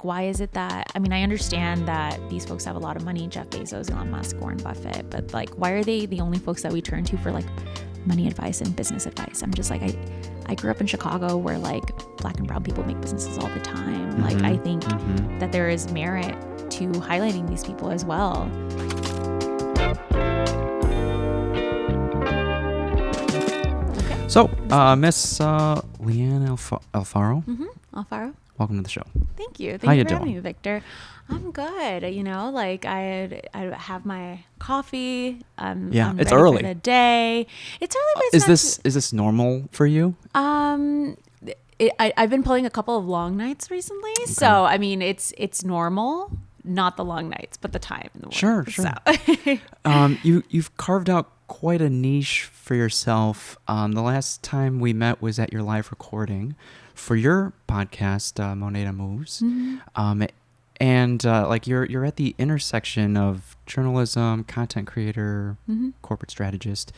Why is it that, I mean, I understand that these folks have a lot of money, Jeff Bezos, Elon Musk, Warren Buffett, but like, why are they the only folks that we turn to for like money advice and business advice? I'm just like, I grew up in Chicago where like Black and brown people make businesses all the time. Mm-hmm. Like, I think that there is merit to highlighting these people as well. Okay. So, Miss Lyanne Alfaro. Mm-hmm. Alfaro. Welcome to the show. Thank you. How you for having doing? me, Victor. I'm good. You know, like I have my coffee. I'm it's ready early. For the day. It's early, but is this normal for you? I've been pulling a couple of long nights recently, so I mean, it's normal. Not the long nights, but the time in the morning. Sure. So. You've carved out quite a niche for yourself. The last time we met was at your live recording for your podcast, Moneda Moves. Mm-hmm. Like you're at the intersection of journalism, content creator, corporate strategist.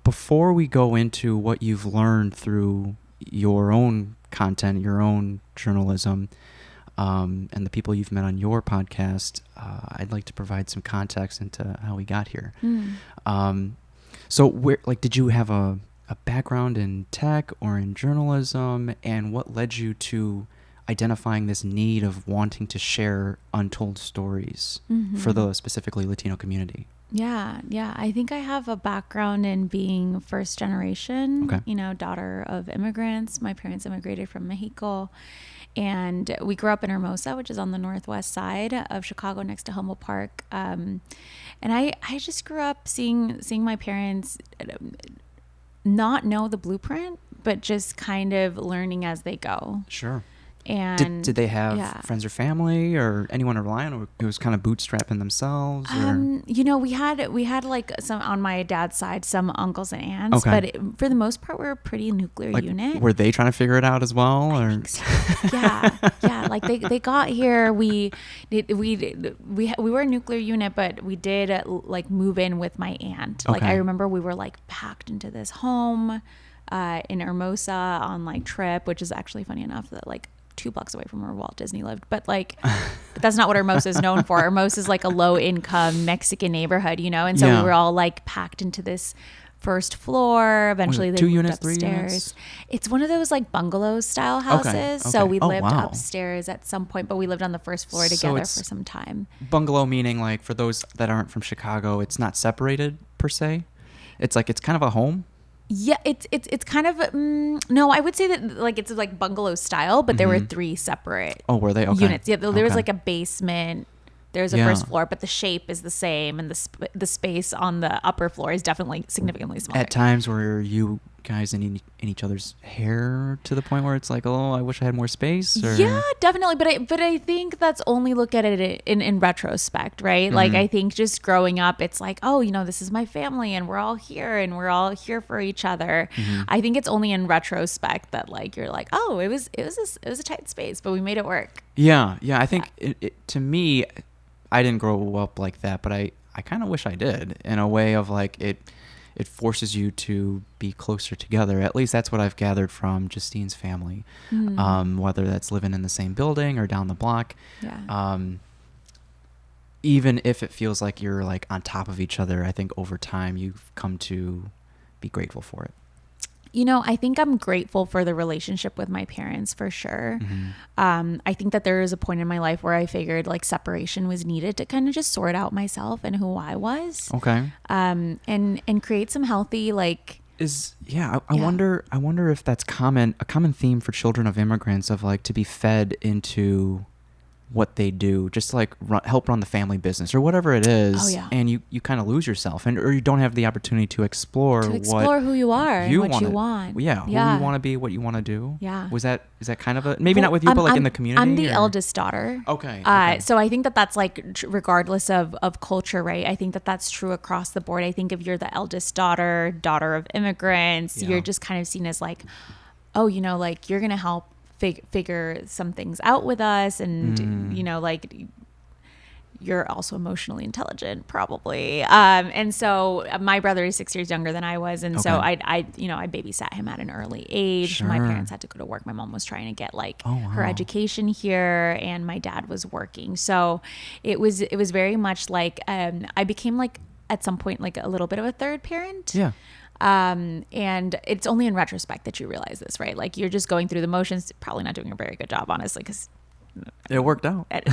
Before we go into what you've learned through your own content, your own journalism, and the people you've met on your podcast, I'd like to provide some context into how we got here. So where, like, did you have a background in tech or in journalism, and what led you to identifying this need of wanting to share untold stories for the specifically Latino community? Yeah. I think I have a background in being first generation, daughter of immigrants. My parents immigrated from Mexico, and we grew up in Hermosa, which is on the northwest side of Chicago next to Humboldt Park. And I just grew up seeing my parents not know the blueprint, but just kind of learning as they go. Sure. And did they have friends or family or anyone to rely on, or it was kind of bootstrapping themselves? We had like some on my dad's side, some uncles and aunts, but for the most part, we're a pretty nuclear unit. Were they trying to figure it out as well? I think so. Yeah. Like they got here. We were a nuclear unit, but we did like move in with my aunt. Like I remember we were like packed into this home in Hermosa on like trip, which is actually funny enough that like 2 blocks away from where Walt Disney lived, but that's not what Hermosa is known for. Hermosa is like a low income Mexican neighborhood, and so we were all like packed into this first floor. Eventually they moved upstairs. 3 units? It's one of those like bungalow style houses. Okay. So we lived upstairs at some point, but we lived on the first floor together for some time. Bungalow meaning, like, for those that aren't from Chicago, it's not separated per se. It's like, it's kind of a home. Yeah, it's kind of no, I would say that like it's like bungalow style, but there were 3 separate were they? Okay. Units. Yeah, there was like a basement. There's a first floor, but the shape is the same, and the space on the upper floor is definitely significantly smaller. At times, were you guys in each other's hair to the point where it's like, oh, I wish I had more space? Or? Yeah, definitely. But I think that's only look at it in retrospect, right? Like I think just growing up, it's like, oh, this is my family, and we're all here for each other. I think it's only in retrospect that like you're like, oh, it was a tight space, but we made it work. Yeah. I think to me, I didn't grow up like that, but I kind of wish I did, in a way of like it forces you to be closer together. At least that's what I've gathered from Justine's family, whether that's living in the same building or down the block. Yeah. Even if it feels like you're like on top of each other, I think over time you've come to be grateful for it. I think I'm grateful for the relationship with my parents for sure. I think that there was a point in my life where I figured like separation was needed to kind of just sort out myself and who I was. Okay. And create some healthy like. I wonder if that's a common theme for children of immigrants, of like to be fed into what they do, just to like help run the family business or whatever it is. And you kind of lose yourself, or you don't have the opportunity to explore who you are and what you want. Who you want to be, what you want to do. Is that kind of a, maybe not with you, but like in the community? I'm the eldest daughter. Okay. So I think that's like regardless of culture, right? I think that's true across the board. I think if you're the eldest daughter of immigrants, you're just kind of seen as like, oh, like you're going to help figure some things out with us, and like you're also emotionally intelligent, probably. And so my brother is 6 years younger than I was. And so I babysat him at an early age. Sure. My parents had to go to work. My mom was trying to get like her education here, and my dad was working. So it was very much like, I became like at some point, like a little bit of a third parent. Yeah. And it's only in retrospect that you realize this, right? Like you're just going through the motions, probably not doing a very good job, honestly, because it worked out. but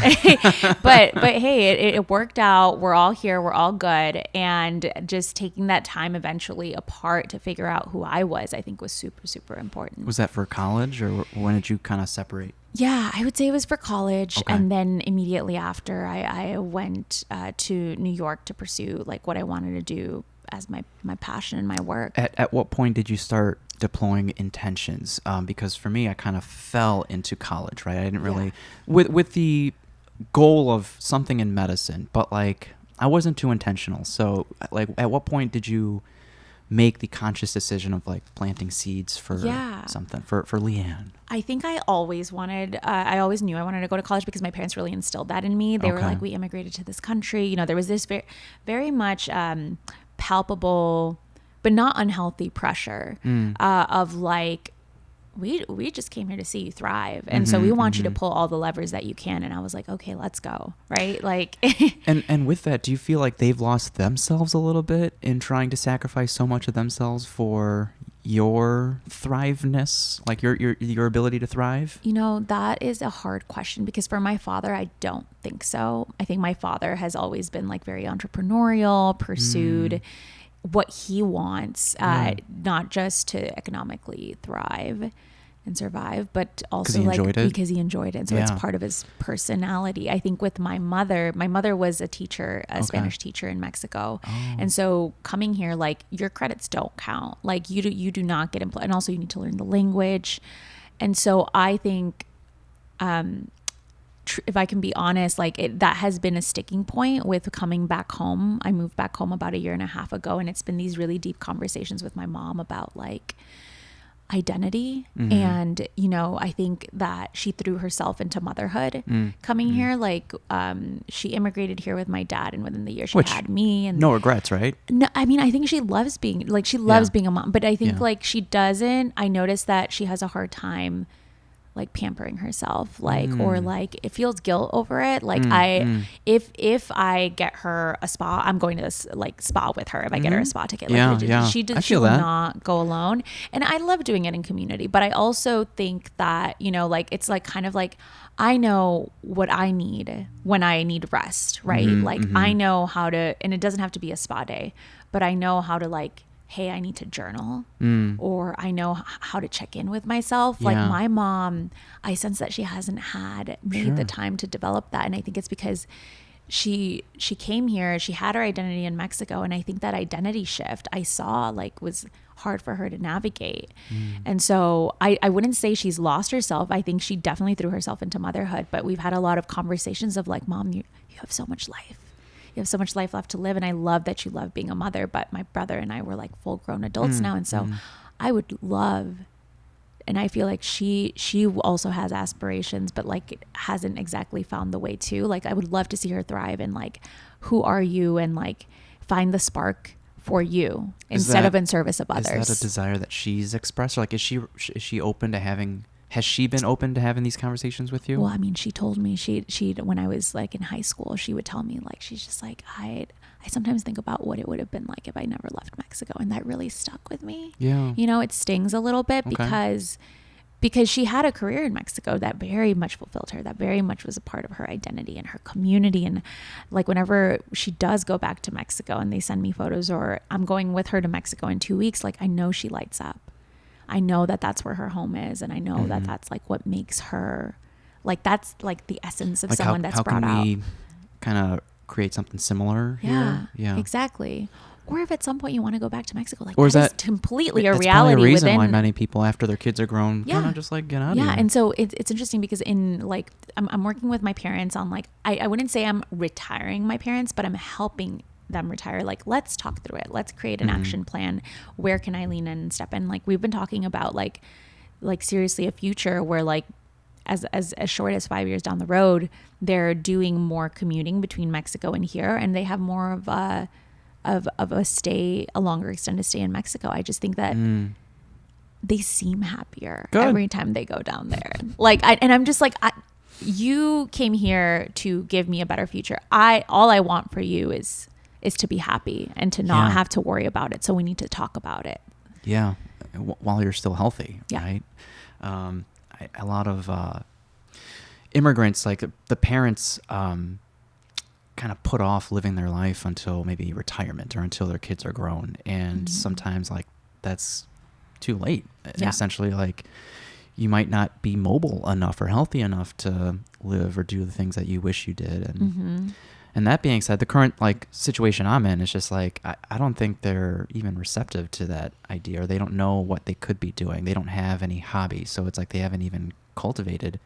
hey, it worked out. We're all here. We're all good. And just taking that time eventually apart to figure out who I was, I think was super, super important. Was that for college, or when did you kind of separate? Yeah, I would say it was for college. Okay. And then immediately after, I went to New York to pursue like what I wanted to do as my passion and my work. At what point did you start deploying intentions? Because for me, I kind of fell into college, right? I didn't really, with the goal of something in medicine, but like I wasn't too intentional. So like at what point did you make the conscious decision of like planting seeds for something for Lyanne? I think I always knew I wanted to go to college because my parents really instilled that in me. They were like, we immigrated to this country. You know, there was this very, very much palpable but not unhealthy pressure of like, we just came here to see you thrive, and so we want you to pull all the levers that you can. And I was like, okay, let's go, right? Like and with that, do you feel like they've lost themselves a little bit in trying to sacrifice so much of themselves for your thriveness, like your ability to thrive? You know, that is a hard question, because for my father, I don't think so. I think my father has always been like very entrepreneurial, pursued what he wants, not just to economically thrive and survive, but also because he enjoyed it. So it's part of his personality. I think with my mother was a teacher, a Spanish teacher in Mexico. And so coming here, like your credits don't count. Like you do not get employed. And also you need to learn the language. And so I think, if I can be honest, like that has been a sticking point with coming back home. I moved back home about 1.5 years ago, and it's been these really deep conversations with my mom about like identity. And, you know, I think that she threw herself into motherhood coming here. Like, she immigrated here with my dad, and within the year she had me, and no regrets, right? No, I mean, I think she loves being being a mom, but I think like I noticed that she has a hard time like pampering herself, like, or like it feels guilt over it. Like if I get her a spa, I'm going to this like spa with her. If I get her a spa ticket, like she will not go alone. And I love doing it in community, but I also think that, you know, like, it's like kind of like, I know what I need when I need rest, right? I know how to, and it doesn't have to be a spa day, but I know how to like, hey, I need to journal, or I know how to check in with myself. Like my mom, I sense that she hasn't made the time to develop that. And I think it's because she came here, she had her identity in Mexico. And I think that identity shift I saw like was hard for her to navigate. And so I wouldn't say she's lost herself. I think she definitely threw herself into motherhood, but we've had a lot of conversations of like, Mom, you have so much life. You have so much life left to live. And I love that you love being a mother, but my brother and I were like full grown adults now. And so I would love, and I feel like she also has aspirations, but like hasn't exactly found the way to, like, I would love to see her thrive and like, who are you? And like find the spark for you instead of in service of others. Is that a desire that she's expressed? Or like, is she open to having, has she been open to having these conversations with you? Well, I mean, she told me she when I was like in high school, she would tell me like, she's just like, I sometimes think about what it would have been like if I never left Mexico. And that really stuck with me. Yeah. You know, it stings a little bit because she had a career in Mexico that very much fulfilled her, that very much was a part of her identity and her community. And like whenever she does go back to Mexico and they send me photos, or I'm going with her to Mexico in 2 weeks, like I know she lights up. I know that that's where her home is. And I know that that's like what makes her, like, that's like the essence of like someone that's brought out. How can we kind of create something similar here? Yeah, exactly. Or if at some point you want to go back to Mexico, like, or that is completely a reality. That's probably a reason why many people after their kids are grown, kind of just like get out of here. Yeah, and so it's interesting because in like, I'm working with my parents on like, I wouldn't say I'm retiring my parents, but I'm helping them retire. Like, let's talk through it. Let's create an action plan. Where can I lean in and step in? Like, we've been talking about like seriously a future where like as short as 5 years down the road, they're doing more commuting between Mexico and here, and they have more of a longer extended stay in Mexico. I just think that they seem happier every time they go down there. I'm just like, you came here to give me a better future. All I want for you is to be happy and to not have to worry about it. So we need to talk about it. Yeah. While you're still healthy. Yeah. Right. A lot of immigrants, like the parents, kind of put off living their life until maybe retirement or until their kids are grown. And sometimes like that's too late. Yeah. Essentially, like you might not be mobile enough or healthy enough to live or do the things that you wish you did. And that being said, the current like situation I'm in is just like, I don't think they're even receptive to that idea, or they don't know what they could be doing. They don't have any hobbies. So it's like they haven't even cultivated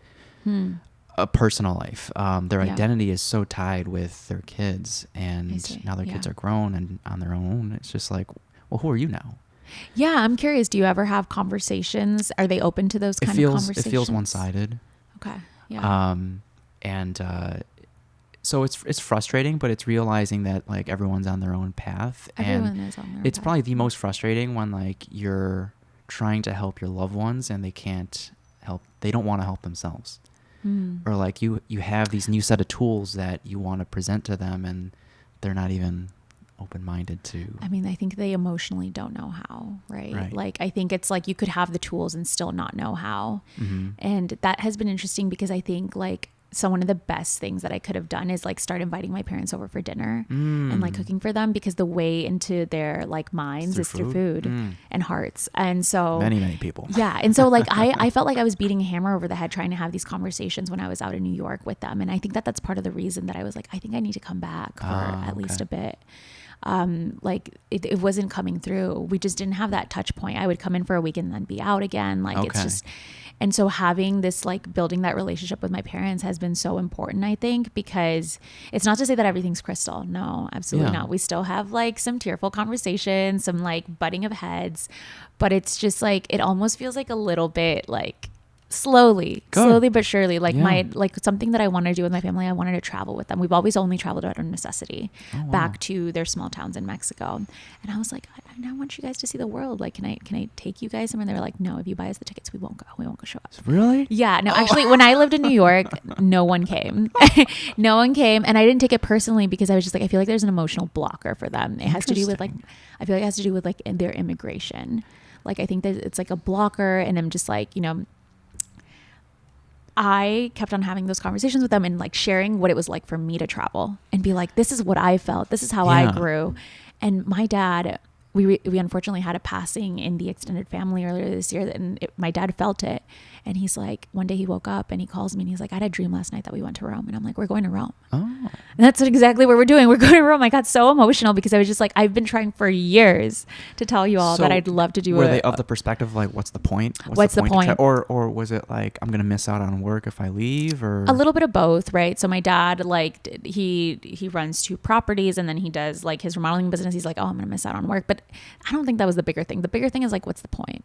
a personal life. Their identity is so tied with their kids, and now their kids are grown and on their own. It's just like, well, who are you now? Yeah, I'm curious. Do you ever have conversations? Are they open to those kind of conversations? It feels one-sided. Okay. Yeah. So it's frustrating, but it's realizing that like everyone's on their own path. Everyone is on their own It's path. probably the most frustrating when like you're trying to help your loved ones and they can't help. They don't want to help themselves. Or like you have these new set of tools that you want to present to them, and they're not even open-minded to. I mean, I think they emotionally don't know how, right? Like, I think it's like you could have the tools and still not know how. And that has been interesting because I think like, so one of the best things that I could have done is like start inviting my parents over for dinner and like cooking for them, because the way into their like minds is through food and hearts. And so many people. Yeah. And so like, I felt like I was beating a hammer over the head trying to have these conversations when I was out in New York with them. And I think that that's part of the reason that I was like, I think I need to come back for at least a bit. Like it wasn't coming through. We just didn't have that touch point. I would come in for a week and then be out again. Like it's just, and so having this, like building that relationship with my parents has been so important, I think, because it's not to say that everything's crystal. No, absolutely not. We still have like some tearful conversations, some like butting of heads, but it's just like, it almost feels like a little bit like slowly but surely, like like something that I wanted to do with my family, I wanted to travel with them. We've always only traveled out of necessity back to their small towns in Mexico. And I was like, I want you guys to see the world. Like, can I take you guys somewhere? And they were like, no, if you buy us the tickets, we won't go show up. Really? Yeah. No, actually, when I lived in New York, no one came. No one came. And I didn't take it personally because I was just like, I feel like there's an emotional blocker for them. It has to do with like, I feel like it has to do with like their immigration. Like, I think that it's like a blocker, and I'm just like, you know, I kept on having those conversations with them and like sharing what it was like for me to travel and be like, this is what I felt. This is how I grew. And my dad, we unfortunately had a passing in the extended family earlier this year, and my dad felt it. And he's like, one day he woke up and he calls me and he's like, I had a dream last night that we went to Rome. And I'm like, we're going to Rome. And that's exactly what we're doing. We're going to Rome. I got so emotional because I was just like, I've been trying for years to tell you all that I'd love to do. Were they of the perspective like, what's the point? What's the point? Or was it like, I'm going to miss out on work if I leave? Or a little bit of both, right? So my dad, like he runs 2 properties, and then he does like his remodeling business. He's like, oh, I'm going to miss out on work. But I don't think that was the bigger thing. The bigger thing is like, what's the point?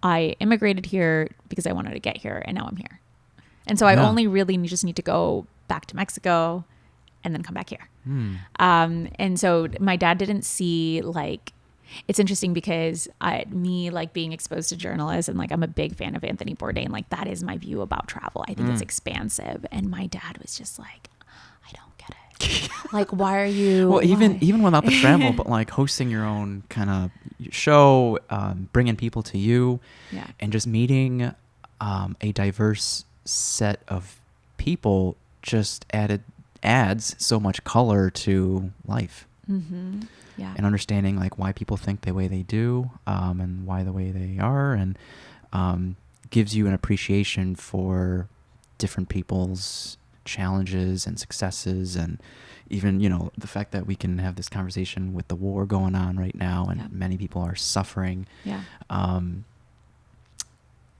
I immigrated here because I wanted to get here, and now I'm here. And so I only really just need to go back to Mexico and then come back here. And so my dad didn't see, like, it's interesting because me like being exposed to journalists, and like I'm a big fan of Anthony Bourdain, like that is my view about travel. I think it's expansive. And my dad was just like, I don't get it. Like, why are you? Well, even without the travel, but like hosting your own kind of show, bringing people to you, and just meeting a diverse set of people just adds so much color to life. And understanding like why people think the way they do, and why the way they are, and gives you an appreciation for different people's challenges and successes, and even, you know, the fact that we can have this conversation with the war going on right now, and many people are suffering.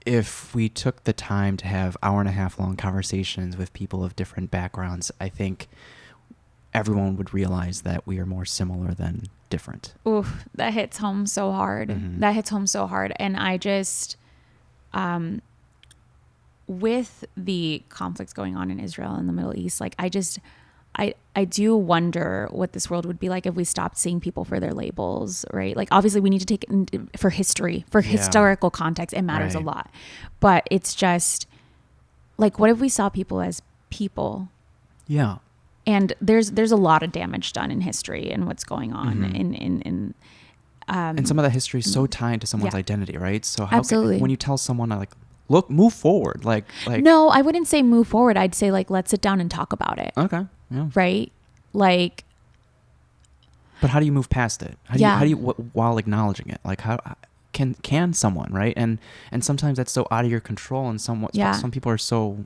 If we took the time to have 1.5 hour long conversations with people of different backgrounds, I think everyone would realize that we are more similar than different. Ooh, that hits home so hard. That hits home so hard. And I just, with the conflicts going on in Israel and the Middle East, like I do wonder what this world would be like if we stopped seeing people for their labels, right? Like obviously we need to take it for history, for historical context. It matters a lot, but it's just like, what if we saw people as people? Yeah. And there's a lot of damage done in history and what's going on in and some of that history is so tied to someone's identity, right? So absolutely. When you tell someone like, look, move forward, like no, I wouldn't say move forward. I'd say like, let's sit down and talk about it. Okay. Yeah. Right. Like, but how do you move past it? How do you while acknowledging it? Like how can someone, right? And sometimes that's so out of your control, and some people are so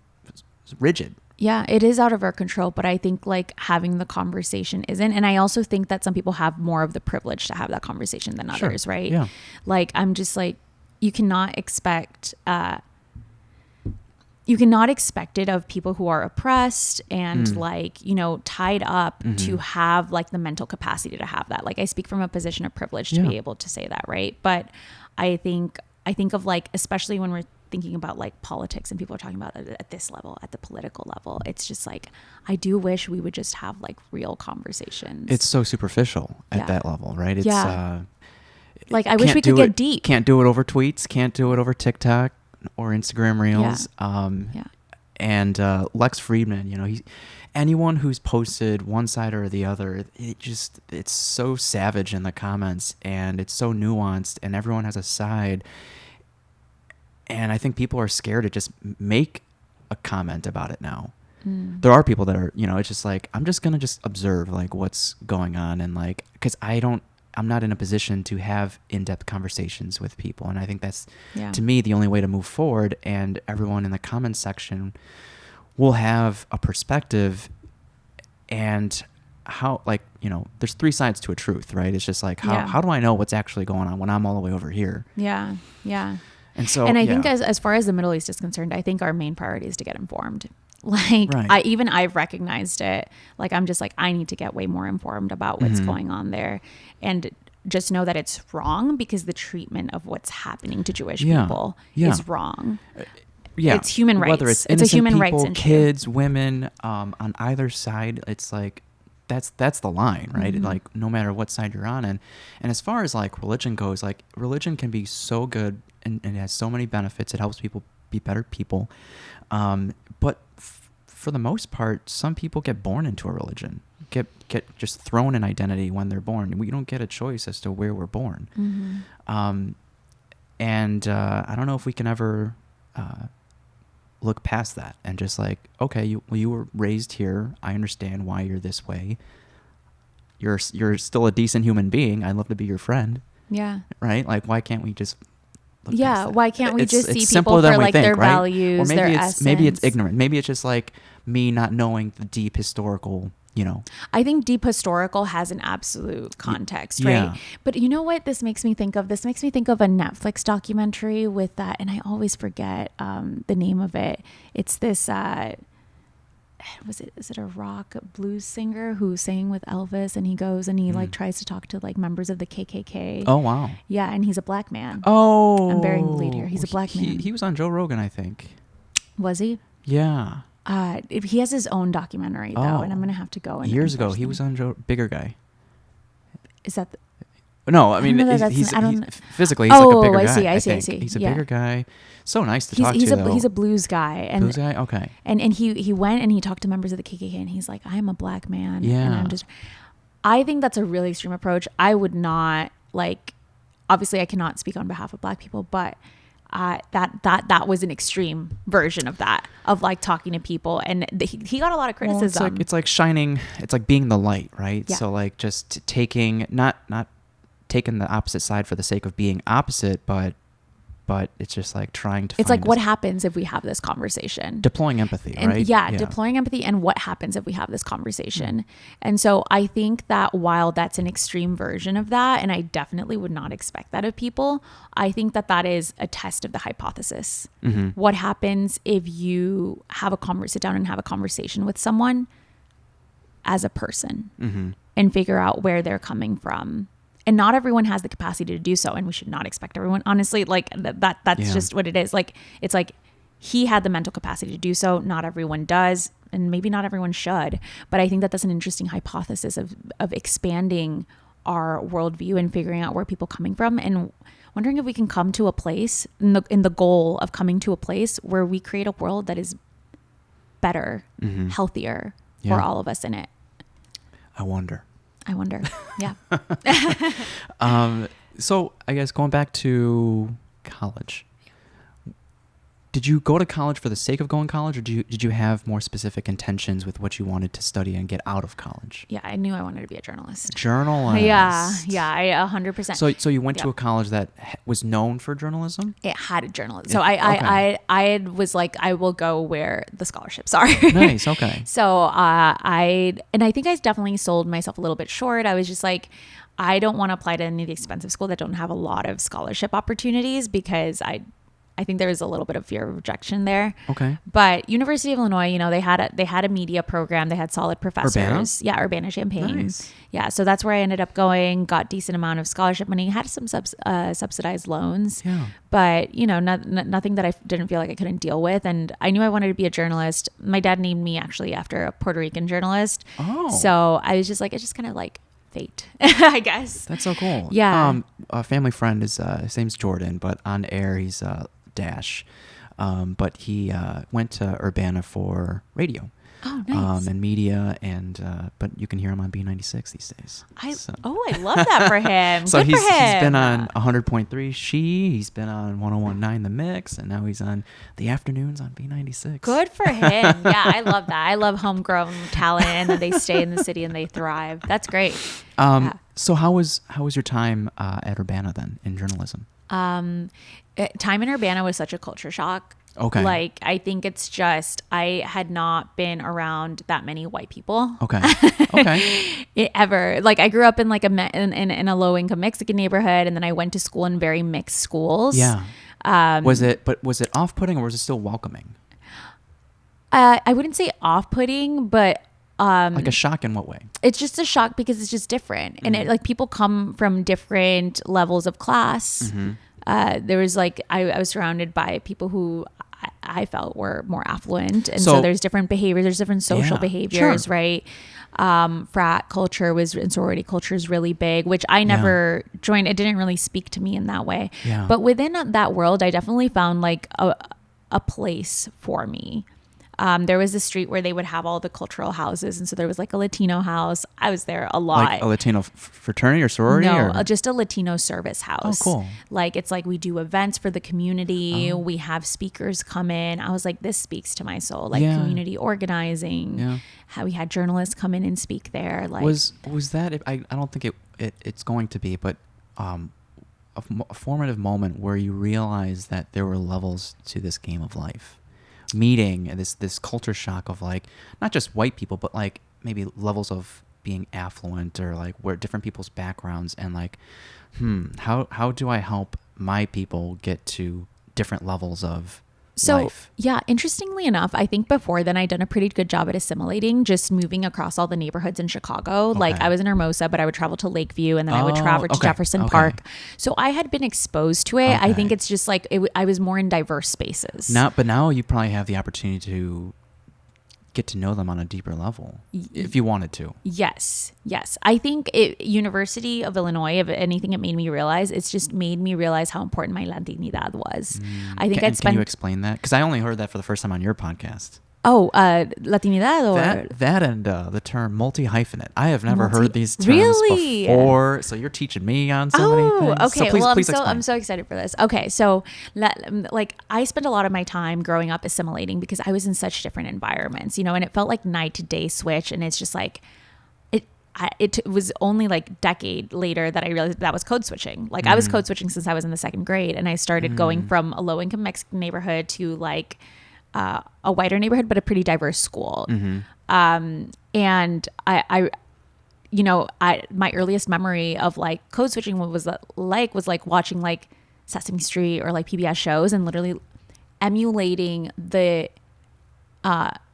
rigid. Yeah, it is out of our control, but I think like having the conversation isn't. And I also think that some people have more of the privilege to have that conversation than others, right? Yeah. Like I'm just like, you cannot expect it of people who are oppressed and like, you know, tied up to have like the mental capacity to have that. Like I speak from a position of privilege to be able to say that, right? But I think of like, especially when we're thinking about like politics and people are talking about it at this level, at the political level, it's just like, I do wish we would just have like real conversations. It's so superficial at that level, right? It's like I wish we could get deep. Can't do it over tweets, can't do it over TikTok or Instagram Reels. And Lex Friedman, you know, anyone who's posted one side or the other, it's so savage in the comments, and it's so nuanced, and everyone has a side. And I think people are scared to just make a comment about it now. There are people that are, you know, it's just like, I'm just going to just observe like what's going on, and like, because I'm not in a position to have in-depth conversations with people. And I think that's, to me, the only way to move forward. And everyone in the comments section will have a perspective, and how, like, you know, there's 3 sides to a truth, right? It's just like, how do I know what's actually going on when I'm all the way over here? Yeah. Yeah. And so, and I think as far as the Middle East is concerned, I think our main priority is to get informed. Like I've recognized it. Like, I'm just like, I need to get way more informed about what's going on there, and just know that it's wrong, because the treatment of what's happening to Jewish people is wrong. It's human rights. Whether it's a human rights issue. Kids, women, on either side, it's like, that's the line, right? Like, no matter what side you're on. And as far as like religion goes, like religion can be so good, and it has so many benefits. It helps people be better people. But for the most part, some people get born into a religion, get just thrown an identity when they're born. We don't get a choice as to where we're born. And I don't know if we can ever look past that and just like, okay, you were raised here. I understand why you're this way. You're still a decent human being. I'd love to be your friend. Yeah. Right? Like, why can't we just... why can't we just see people for like their values, or maybe their essence? Maybe it's ignorant. Maybe it's just like me not knowing the deep historical, you know. I think deep historical has an absolute context, right? But you know what this makes me think of? This makes me think of a Netflix documentary with that, and I always forget the name of it. It's this... is it a rock blues singer who sang with Elvis, and he goes and he like tries to talk to like members of the KKK. Oh wow. Yeah, and he's a black man. Oh, I'm bearing the lead here. He's a black man. He was on Joe Rogan, I think. Was he? Yeah. He has his own documentary though, and I'm gonna have to go. Years ago, he was on Bigger Guy. Is that? No, I mean, he's physically, he's like a bigger guy. I see. He's a bigger guy. So nice to talk to. He's a blues guy. Blues guy? Okay. And he went and he talked to members of the KKK, and he's like, I'm a black man. Yeah. And I think that's a really extreme approach. I would not, like, obviously I cannot speak on behalf of black people, but that was an extreme version of that, of like talking to people, and he got a lot of criticism. Well, it's like shining, it's like being the light, right? Yeah. So like just taking, not taking the opposite side for the sake of being opposite, but it's just like trying to. It's like, what happens if we have this conversation? Deploying empathy, and right? Yeah, deploying empathy, and what happens if we have this conversation? And so I think that while that's an extreme version of that, and I definitely would not expect that of people, I think that is a test of the hypothesis. What happens if you have sit down and have a conversation with someone as a person and figure out where they're coming from? And not everyone has the capacity to do so, and we should not expect everyone. Honestly, like that's just what it is. Like, it's like he had the mental capacity to do so. Not everyone does, and maybe not everyone should. But I think that that's an interesting hypothesis of expanding our worldview and figuring out where people are coming from, and wondering if we can come to a place in the goal of coming to a place where we create a world that is better, healthier for all of us in it. I wonder. Yeah. So I guess going back to college, did you go to college for the sake of going to college, or did you have more specific intentions with what you wanted to study and get out of college? Yeah, I knew I wanted to be a journalist. Yeah, I 100%. So you went to a college that was known for journalism? It had a journalism. So I was like, I will go where the scholarships are. Nice. Okay. So I think I definitely sold myself a little bit short. I was just like, I don't want to apply to any of the expensive schools that don't have a lot of scholarship opportunities, because I think there was a little bit of fear of rejection there. Okay. But University of Illinois, you know, they had a media program. They had solid professors. Urbana? Yeah, Urbana-Champaign. Nice. Yeah, so that's where I ended up going. Got decent amount of scholarship money. Had some subsidized loans. Yeah. But you know, nothing that I didn't feel like I couldn't deal with. And I knew I wanted to be a journalist. My dad named me actually after a Puerto Rican journalist. Oh. So I was just like, it's just kind of like fate, I guess. That's so cool. Yeah. A family friend is his name's Jordan, but on air he's Dash. But he went to Urbana for radio. Oh, nice. And media, and but you can hear him on B96 these days. I love that for him. So Good for him. He's been on 100.3 he's been on 101.9 The Mix, and now he's on the afternoons on B96. Good for him. Yeah, I love that. I love homegrown talent, and that they stay in the city and they thrive. That's great. So how was your time at Urbana then in journalism? Time in Urbana was such a culture shock. Okay. Like, I think it's just, I had not been around that many white people. Okay. Okay. Ever. Like, I grew up in like in a low income Mexican neighborhood, and then I went to school in very mixed schools. Yeah. Was it off-putting, or was it still welcoming? I wouldn't say off-putting, but like a shock in what way? It's just a shock because it's just different. And it, like, people come from different levels of class. There was like, I was surrounded by people who I felt were more affluent. And so there's different behaviors, there's different social behaviors, sure. Right? Frat culture and sorority culture is really big, which I never joined. It didn't really speak to me in that way. Yeah. But within that world, I definitely found like a place for me. There was a street where they would have all the cultural houses. And so there was like a Latino house. I was there a lot. Like a Latino fraternity or sorority? No, just a Latino service house. Oh, cool. Like, it's like we do events for the community. Oh. We have speakers come in. I was like, this speaks to my soul. Like community organizing. Yeah. How we had journalists come in and speak there. Like, was that, I don't think it's going to be, but a formative moment where you realize that there were levels to this game of life. Meeting this culture shock of like not just white people, but like maybe levels of being affluent, or like where different people's backgrounds, and like how do I help my people get to different levels of life? Yeah, interestingly enough, I think before then I'd done a pretty good job at assimilating, just moving across all the neighborhoods in Chicago. Okay. Like, I was in Hermosa, but I would travel to Lakeview, and then I would travel to Jefferson Park. So I had been exposed to it. Okay. I think it's just like I was more in diverse spaces. But now you probably have the opportunity to get to know them on a deeper level if you wanted to. Yes. I think University of Illinois, if anything, it made me realize, it's just made me realize how important my Latinidad was. I think can you explain that? Because I only heard that for the first time on your podcast. Oh, Latinidad, or that and the term multi-hyphenate. I have never heard these terms before. So you're teaching me on so many things. Okay. So please I'm so excited for this. Okay, so like, I spent a lot of my time growing up assimilating because I was in such different environments, you know, and it felt like night to day switch. And it's just like, it was only like a decade later that I realized that was code switching. Like, I was code switching since I was in the second grade, and I started going from a low income Mexican neighborhood to like a whiter neighborhood, but a pretty diverse school. And I you know, my earliest memory of like code switching was like watching like Sesame Street or like PBS shows, and literally emulating the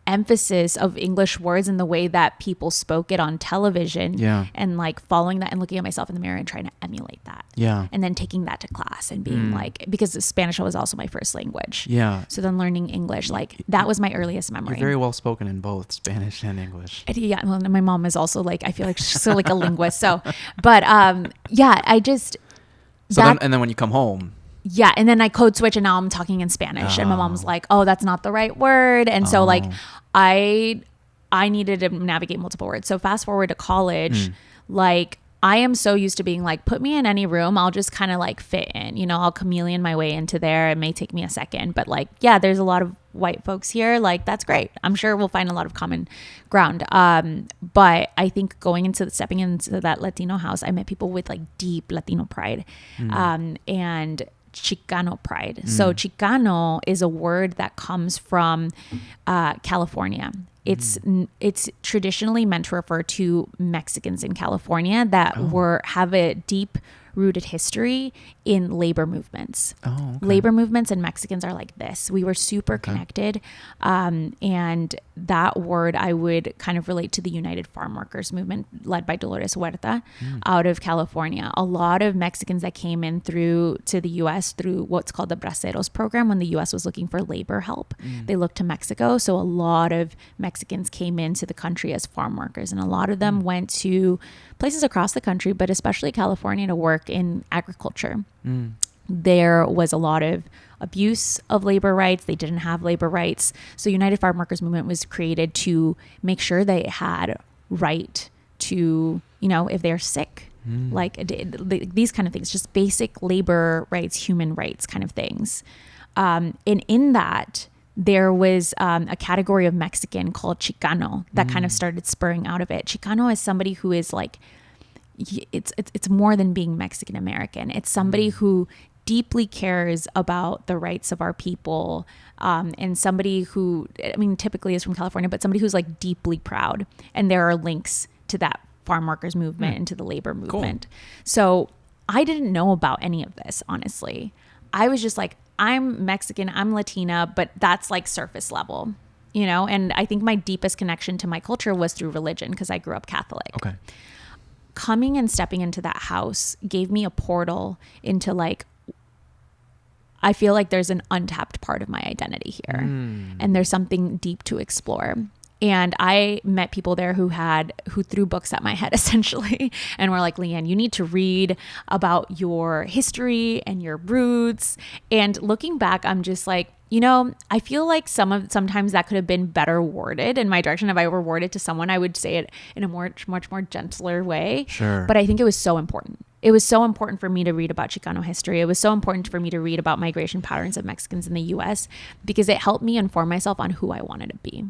emphasis of English words and the way that people spoke it on television, and like following that and looking at myself in the mirror and trying to emulate that, and then taking that to class and being like, because Spanish was also my first language, so then learning English, like that was my earliest memory. You're very well spoken in both Spanish and English. Well, my mom is also like, I feel like she's still like a linguist, so but I just and then when you come home, and then I code switch and now I'm talking in Spanish, and my mom's like, oh, that's not the right word. And so like I needed to navigate multiple words. So fast forward to college, like I am so used to being like, put me in any room, I'll just kind of like fit in, you know, I'll chameleon my way into there. It may take me a second, but like, there's a lot of white folks here. Like, that's great. I'm sure we'll find a lot of common ground. But I think stepping into that Latino house, I met people with like deep Latino pride, and Chicano pride. So Chicano is a word that comes from California. It's traditionally meant to refer to Mexicans in California that have a deep rooted history in labor movements. Labor movements and Mexicans are like this. We were super connected. And that word I would kind of relate to the United Farm Workers movement led by Dolores Huerta out of California. A lot of Mexicans that came in to the U.S. through what's called the Braceros program, when the U.S. was looking for labor help, they looked to Mexico. So a lot of Mexicans came into the country as farm workers, and a lot of them went to places across the country, but especially California, to work in agriculture. There was a lot of abuse of labor rights. They didn't have labor rights. So United Farm Workers Movement was created to make sure they had right to, you know, if they're sick, like these kind of things, just basic labor rights, human rights kind of things. And in that, there was a category of Mexican called Chicano that kind of started spurring out of it. Chicano is somebody who is like, it's more than being Mexican American. It's somebody who deeply cares about the rights of our people, and somebody who, I mean, typically is from California, but somebody who's like deeply proud. And there are links to that farm workers movement and to the labor movement. Cool. So I didn't know about any of this, honestly. I was just like, I'm Mexican, I'm Latina, but that's like surface level, you know? And I think my deepest connection to my culture was through religion, because I grew up Catholic. Okay. Coming and stepping into that house gave me a portal into like, I feel like there's an untapped part of my identity here, and there's something deep to explore. And I met people there who threw books at my head essentially, and were like, Lyanne, you need to read about your history and your roots. And looking back, I'm just like, you know, I feel like sometimes that could have been better worded in my direction. If I were worded to someone, I would say it in a much more gentler way. Sure. But I think it was so important. It was so important for me to read about Chicano history. It was so important for me to read about migration patterns of Mexicans in the U.S. because it helped me inform myself on who I wanted to be.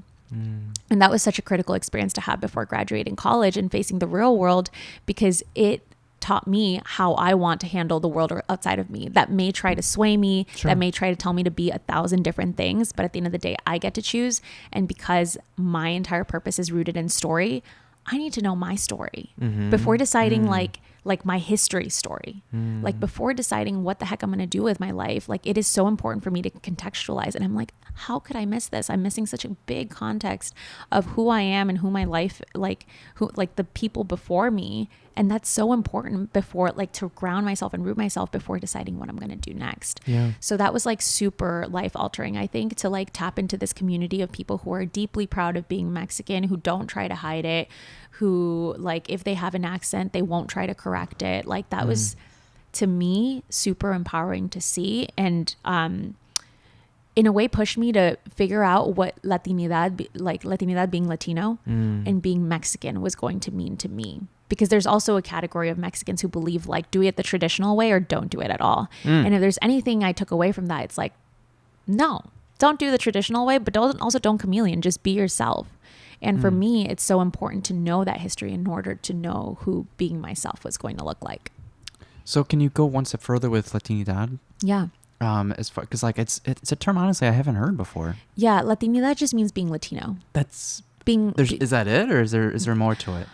And that was such a critical experience to have before graduating college and facing the real world, because it taught me how I want to handle the world outside of me that may try to sway me, that may try to tell me to be 1,000 different things. But at the end of the day, I get to choose. And because my entire purpose is rooted in story, I need to know my story before deciding like my history story, like before deciding what the heck I'm going to do with my life. Like, it is so important for me to contextualize. And I'm like, how could I miss this? I'm missing such a big context of who I am and who my life, like the people before me. And that's so important before, like, to ground myself and root myself before deciding what I'm going to do next. Yeah. So that was like super life altering, I think, to like tap into this community of people who are deeply proud of being Mexican, who don't try to hide it, who, like, if they have an accent, they won't try to correct it. Like, that was, to me, super empowering to see. And, in a way, pushed me to figure out what Latinidad being Latino and being Mexican was going to mean to me. Because there's also a category of Mexicans who believe, like, do it the traditional way or don't do it at all. And if there's anything I took away from that, it's like, no, don't do the traditional way, but don't chameleon, just be yourself. And for me, it's so important to know that history in order to know who being myself was going to look like. So can you go one step further with Latinidad? Yeah. As far, because like it's a term, honestly, I haven't heard before. Yeah, Latinidad just means being Latino. That's being. Is that it, or is there more to it?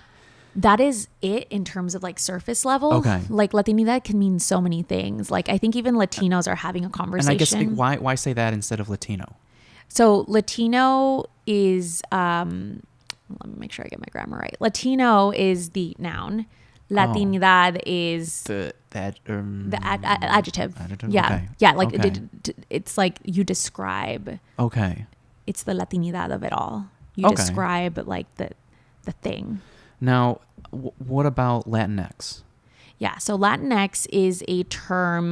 That is it in terms of like surface level. Okay. Like Latinidad can mean so many things. Like, I think even Latinos are having a conversation. And I guess why say that instead of Latino? So Latino is, let me make sure I get my grammar right. Latino is the noun. Latinidad is the adjective. Adjective? Okay. Yeah. Like Okay. it's like you describe. Okay. It's the Latinidad of it all. You Okay. describe like the thing. Now, what about Latinx? Yeah. So Latinx is a term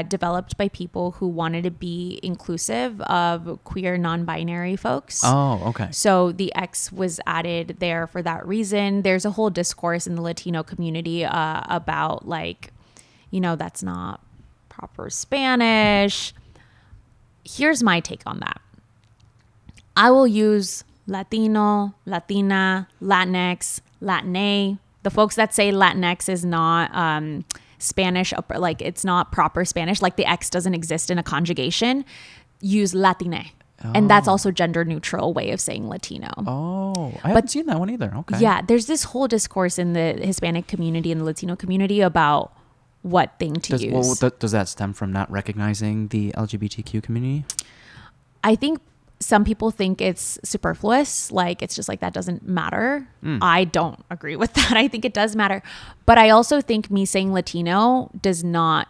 developed by people who wanted to be inclusive of queer non-binary folks. Oh, okay. So the X was added there for that reason. There's a whole discourse in the Latino community about like, that's not proper Spanish. Here's my take on that. I will use Latino, Latina, Latinx, Latine. The folks that say Latinx is not Spanish, like it's not proper Spanish, like the X doesn't exist in a conjugation, use Latine. Oh. And that's also gender neutral way of saying Latino. Oh, I haven't seen that one either. Okay. Yeah, there's this whole discourse in the Hispanic community and the Latino community about what thing to use. Well, does that stem from not recognizing the LGBTQ community? I think some people think it's superfluous. Like, it's just like, that doesn't matter. I don't agree with that. I think it does matter. But I also think me saying Latino does not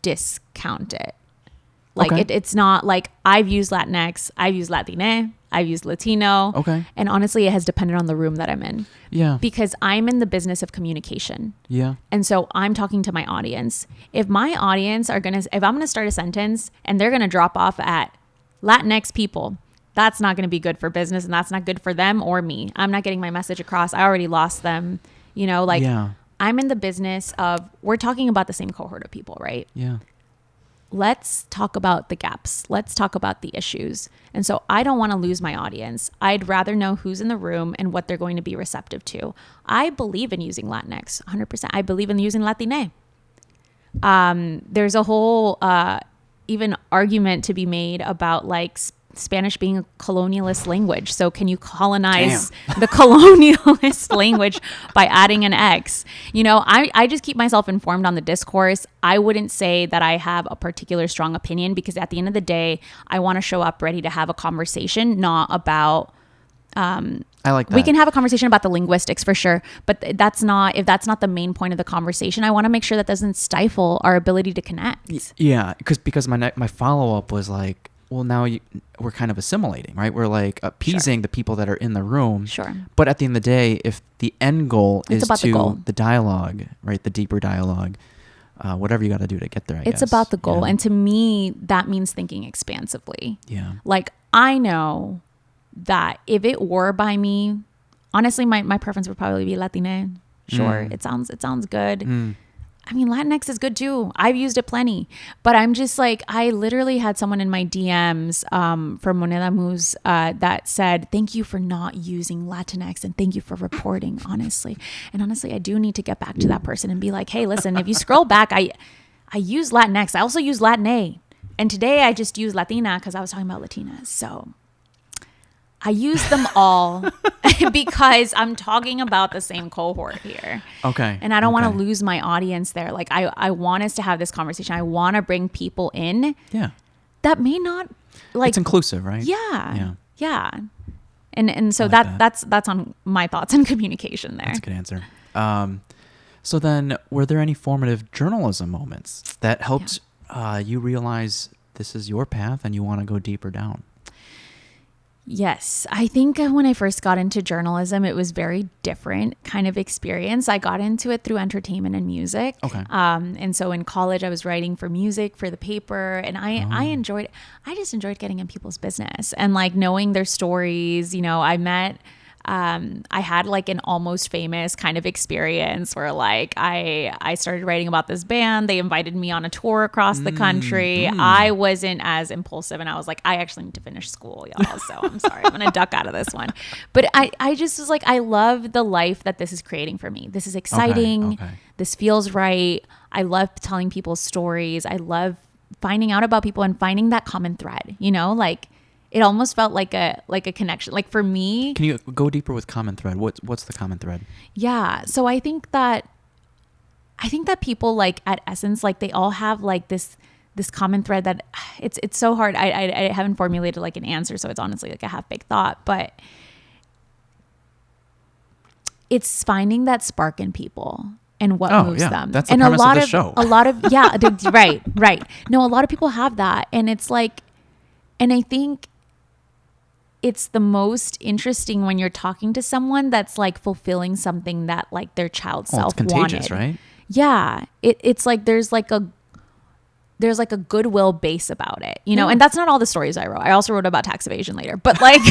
discount it. Like, okay. It's not like I've used Latinx, I've used Latine, I've used Latino. Okay. And honestly, it has depended on the room that I'm in. Yeah. Because I'm in the business of communication. Yeah. And so I'm talking to my audience. If my audience if I'm going to start a sentence and they're going to drop off at Latinx people, that's not going to be good for business, and that's not good for them or me. I'm not getting my message across. I already lost them. I'm in the business of, we're talking about the same cohort of people, right? Yeah. Let's talk about the gaps. Let's talk about the issues. And so I don't want to lose my audience. I'd rather know who's in the room and what they're going to be receptive to. I believe in using Latinx 100%. I believe in using Latine. There's a whole even argument to be made about like Spanish being a colonialist language. So can you colonize the colonialist language by adding an X? I just keep myself informed on the discourse. I wouldn't say that I have a particular strong opinion, because at the end of the day, I want to show up ready to have a conversation, not about I like that. We can have a conversation about the linguistics for sure, but if that's not the main point of the conversation, I want to make sure that doesn't stifle our ability to connect. Yeah, because my follow up was like, well, now we're kind of assimilating, right? We're like appeasing the people that are in the room. Sure. But at the end of the day, if the end goal is about to the dialogue, right? The deeper dialogue, whatever you got to do to get there, I guess. It's about the goal. And to me, that means thinking expansively. Yeah. Like, I know that if it were by me, honestly, my preference would probably be Latine. Sure. It sounds good. I mean, Latinx is good too. I've used it plenty, but I'm just like, I literally had someone in my DMs from Moneda Moves that said, thank you for not using Latinx and thank you for reporting, honestly. And honestly, I do need to get back to that person and be like, hey, listen, if you scroll back, I use Latinx. I also use Latine. And today I just use Latina because I was talking about Latinas. So I use them all because I'm talking about the same cohort here. Okay. And I don't want to lose my audience there. Like, I want us to have this conversation. I want to bring people in. Yeah. That may not, like, it's inclusive, right? Yeah. Yeah. And so that's on my thoughts on communication there. That's a good answer. So then, were there any formative journalism moments that helped you realize this is your path and you want to go deeper down? Yes. I think when I first got into journalism, it was very different kind of experience. I got into it through entertainment and music. Okay. And so in college, I was writing for music for the paper, and I just enjoyed getting in people's business and like knowing their stories. I had like an almost famous kind of experience where like I started writing about this band. They invited me on a tour across the country. I wasn't as impulsive, and I was like, I actually need to finish school, y'all. So I'm sorry, I'm going to duck out of this one. But I just was like, I love the life that this is creating for me. This is exciting. Okay. This feels right. I love telling people's stories. I love finding out about people and finding that common thread, like, it almost felt like a connection. Like for me, can you go deeper with common thread? What's the common thread? Yeah. So I think that people, like, at essence, like they all have like this this common thread that it's so hard. I haven't formulated like an answer, so it's honestly like a half-baked thought, but it's finding that spark in people and what moves them. That's the premise of the show. A lot of right. No, a lot of people have that, and it's like, and I think it's the most interesting when you're talking to someone that's like fulfilling something that like their child self it's contagious, wanted. Right? Yeah, it's like there's like a goodwill base about it, you know, and that's not all the stories I wrote. I also wrote about tax evasion later, but like,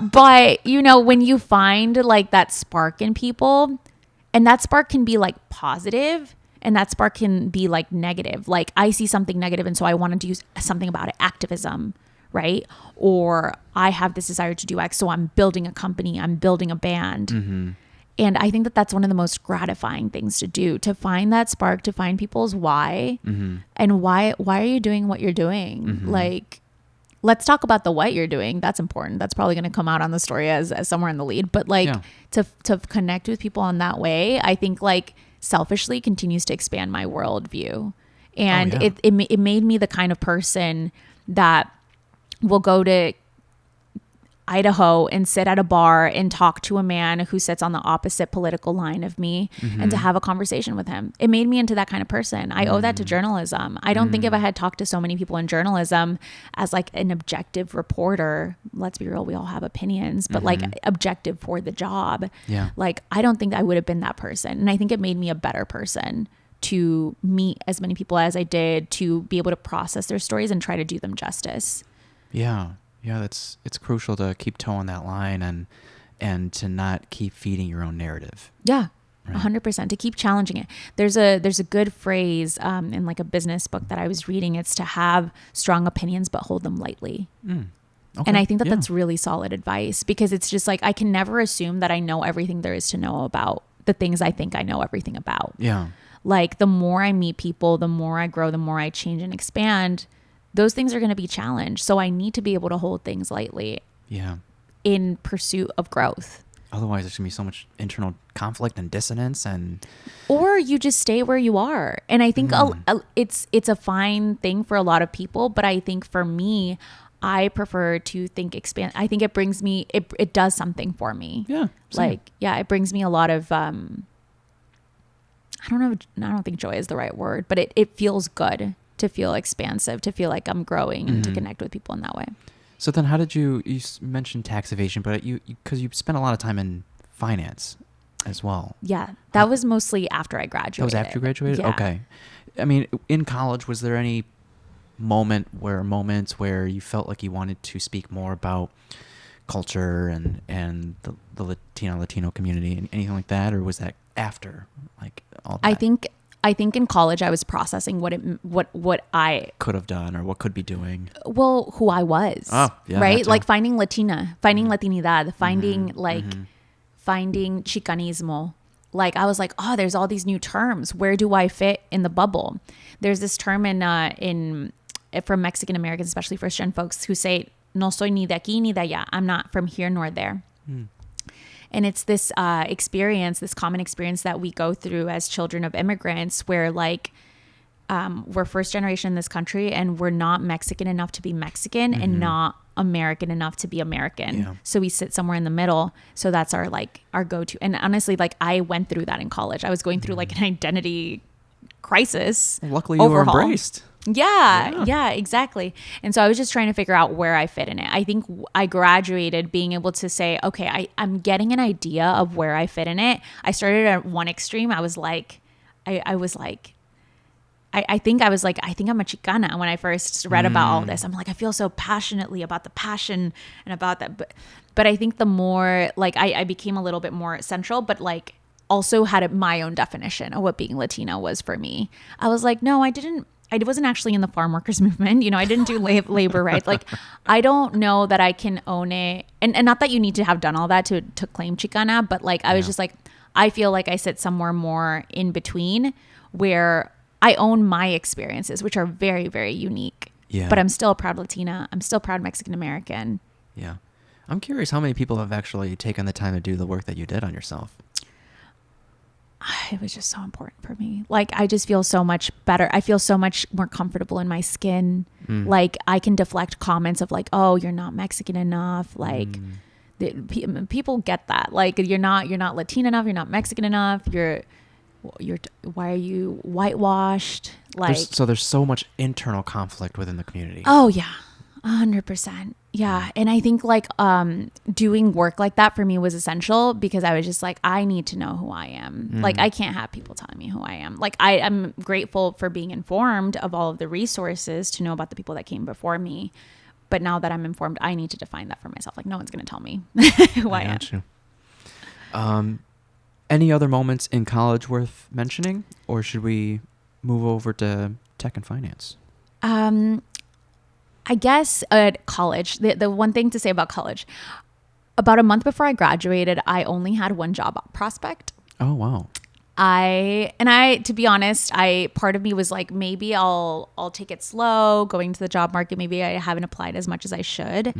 but you know, when you find like that spark in people, and that spark can be like positive and that spark can be like negative. Like I see something negative and so I want to do something about it, activism, right? Or I have this desire to do X, so I'm building a company, I'm building a band. Mm-hmm. And I think that that's one of the most gratifying things to do, to find that spark, to find people's why, and why are you doing what you're doing? Like, let's talk about the what you're doing. That's important. That's probably going to come out on the story as somewhere in the lead. But like to connect with people in that way, I think like selfishly continues to expand my worldview. And it made me the kind of person that will go to Idaho and sit at a bar and talk to a man who sits on the opposite political line of me and to have a conversation with him. It made me into that kind of person. I owe that to journalism. I don't think if I had talked to so many people in journalism as like an objective reporter, let's be real, we all have opinions, but like objective for the job. Yeah. Like, I don't think I would have been that person. And I think it made me a better person to meet as many people as I did, to be able to process their stories and try to do them justice. Yeah. Yeah, it's crucial to keep towing that line and to not keep feeding your own narrative. Yeah, 100%. To keep challenging it. There's a good phrase in like a business book that I was reading. It's to have strong opinions but hold them lightly. Okay. And I think that that's really solid advice, because it's just like I can never assume that I know everything there is to know about the things I think I know everything about. Yeah. Like the more I meet people, the more I grow, the more I change and expand, those things are going to be challenged. So I need to be able to hold things lightly in pursuit of growth. Otherwise, there's going to be so much internal conflict and dissonance, or you just stay where you are. And I think it's a fine thing for a lot of people, but I think for me, I prefer to think expand. I think it brings me, it does something for me. Yeah. Same. Like, it brings me a lot of, I don't think joy is the right word, but it feels good to feel expansive, to feel like I'm growing and to connect with people in that way. So then how did you mentioned tax evasion, but because you spent a lot of time in finance as well. Yeah. That was mostly after I graduated. That was after you graduated? Yeah. Okay. I mean, in college, was there any moments where you felt like you wanted to speak more about culture and the Latino community and anything like that? Or was that after like all that? I think in college I was processing what I could have done or what could be doing. Well, who I was, right? Like finding Latina, finding Latinidad, finding finding Chicanismo. Like I was like, oh, there's all these new terms. Where do I fit in the bubble? There's this term for Mexican Americans, especially first gen folks, who say, "No soy ni de aquí ni de allá." I'm not from here nor there. And it's this experience, this common experience that we go through as children of immigrants, where like we're first generation in this country and we're not Mexican enough to be Mexican and not American enough to be American. Yeah. So we sit somewhere in the middle. So that's our go-to. And honestly, like I went through that in college. I was going through like an identity crisis. Luckily you were embraced. Yeah, exactly. And so I was just trying to figure out where I fit in it. I think I graduated being able to say, okay, I'm getting an idea of where I fit in it. I started at one extreme. I think I'm a Chicana when I first read about all this. I'm like, I feel so passionately about the passion and about that. But I think the more like I became a little bit more central, but like also had my own definition of what being Latino was for me. I was like, no, I wasn't actually in the farm workers movement. You know, I didn't do labor rights. Like, I don't know that I can own it. And not that you need to have done all that to claim Chicana, but like, I was just like, I feel like I sit somewhere more in between where I own my experiences, which are very, very unique. Yeah. But I'm still a proud Latina. I'm still proud Mexican American. Yeah. I'm curious how many people have actually taken the time to do the work that you did on yourself. it was just so important for me. Like, I just feel so much better. I feel so much more comfortable in my skin. Like, I can deflect comments of like, oh, you're not Mexican enough. Like, people get that. Like, you're not Latina enough. You're not Mexican enough. Why are you whitewashed? Like, there's so much internal conflict within the community. Oh yeah, 100%. Yeah. And I think like doing work like that for me was essential, because I was just like, I need to know who I am. Like, I can't have people telling me who I am. Like, I am grateful for being informed of all of the resources to know about the people that came before me. But now that I'm informed, I need to define that for myself. Like, no one's going to tell me who I am. You. Any other moments in college worth mentioning, or should we move over to tech and finance? I guess at college, the one thing to say about college, about a month before I graduated, I only had one job prospect. Oh, wow. To be honest, part of me was like, maybe I'll take it slow going to the job market. Maybe I haven't applied as much as I should.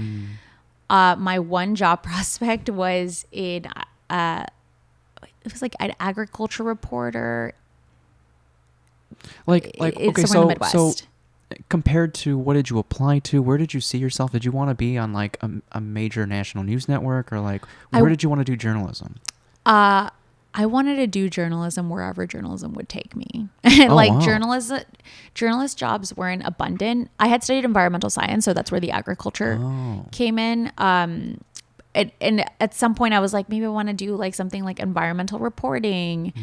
My one job prospect was it was like an agriculture reporter. Okay, somewhere in the Midwest. So compared to what did you apply to? Where did you see yourself? Did you want to be on like a major national news network, or like where did you want to do journalism? I wanted to do journalism wherever journalism would take me. Wow. Journalist jobs weren't abundant. I had studied environmental science, so that's where the agriculture came in. And at some point I was like, maybe I want to do like something like environmental reporting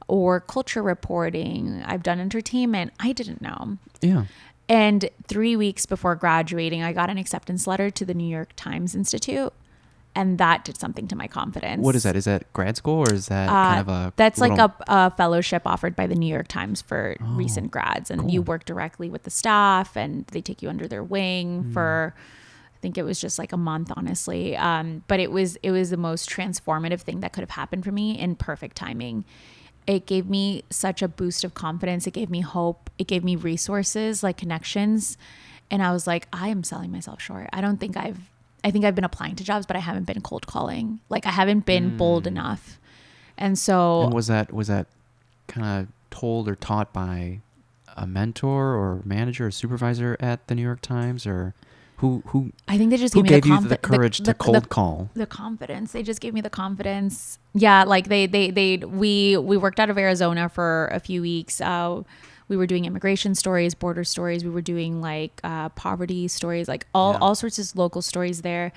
or culture reporting. I've done entertainment. I didn't know. Yeah. And 3 weeks before graduating, I got an acceptance letter to the New York Times Institute. And that did something to my confidence. What is that? Is that grad school, or is that kind of a... That's like a fellowship offered by the New York Times for recent grads. And you work directly with the staff, and they take you under their wing for... I think it was just like a month, honestly. But it was the most transformative thing that could have happened for me in perfect timing. It gave me such a boost of confidence. It gave me hope. It gave me resources, like connections. And I was like, I am selling myself short. I think I've been applying to jobs, but I haven't been cold calling. Like, I haven't been bold enough. And so... And was that kind of told or taught by a mentor or manager or supervisor at the New York Times, or who I think they just gave me the courage to cold call? The confidence. They just gave me the confidence. Yeah, like we worked out of Arizona for a few weeks. We were doing immigration stories, border stories. We were doing like poverty stories, like all sorts of local stories there.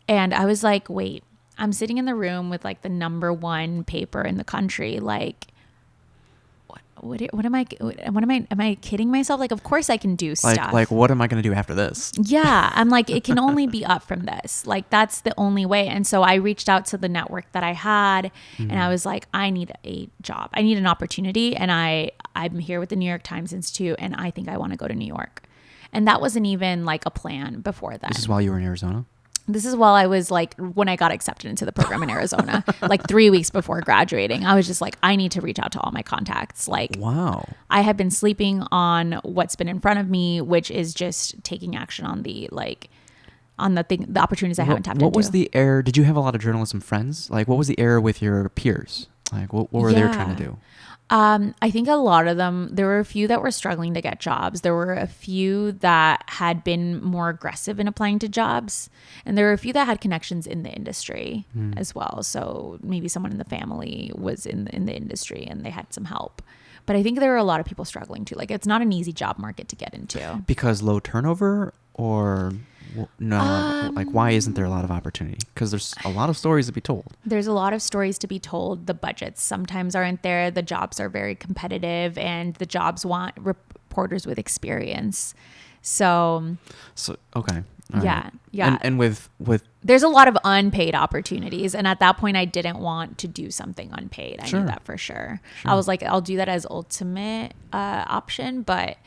And I was like, wait, I'm sitting in the room with like the #1 paper in the country. Like, am I kidding myself? Like, of course I can do stuff. Like what am I going to do after this? Yeah. I'm like, it can only be up from this. Like, that's the only way. And so I reached out to the network that I had, and I was like, I need a job. I need an opportunity. And I'm here with the New York Times Institute, and I think I want to go to New York. And that wasn't even like a plan before that. This is while you were in Arizona? This is while I was like, when I got accepted into the program in Arizona, like 3 weeks before graduating. I was just like, I need to reach out to all my contacts. Like, wow, I had been sleeping on what's been in front of me, which is just taking action on the opportunities I haven't tapped into. What was the error? Did you have a lot of journalism friends? Like, what was the error with your peers? Like, what were they trying to do? I think a lot of them, there were a few that were struggling to get jobs. There were a few that had been more aggressive in applying to jobs. And there were a few that had connections in the industry as well. So maybe someone in the family was in the industry and they had some help. But I think there were a lot of people struggling too. Like, it's not an easy job market to get into. Because low turnover, or... No, like, why isn't there a lot of opportunity? Because there's a lot of stories to be told. There's a lot of stories to be told. The budgets sometimes aren't there. The jobs are very competitive, and the jobs want reporters with experience. So okay. All right. Yeah. And with there's a lot of unpaid opportunities, and at that point I didn't want to do something unpaid. I knew that for sure. I was like, I'll do that as ultimate option, but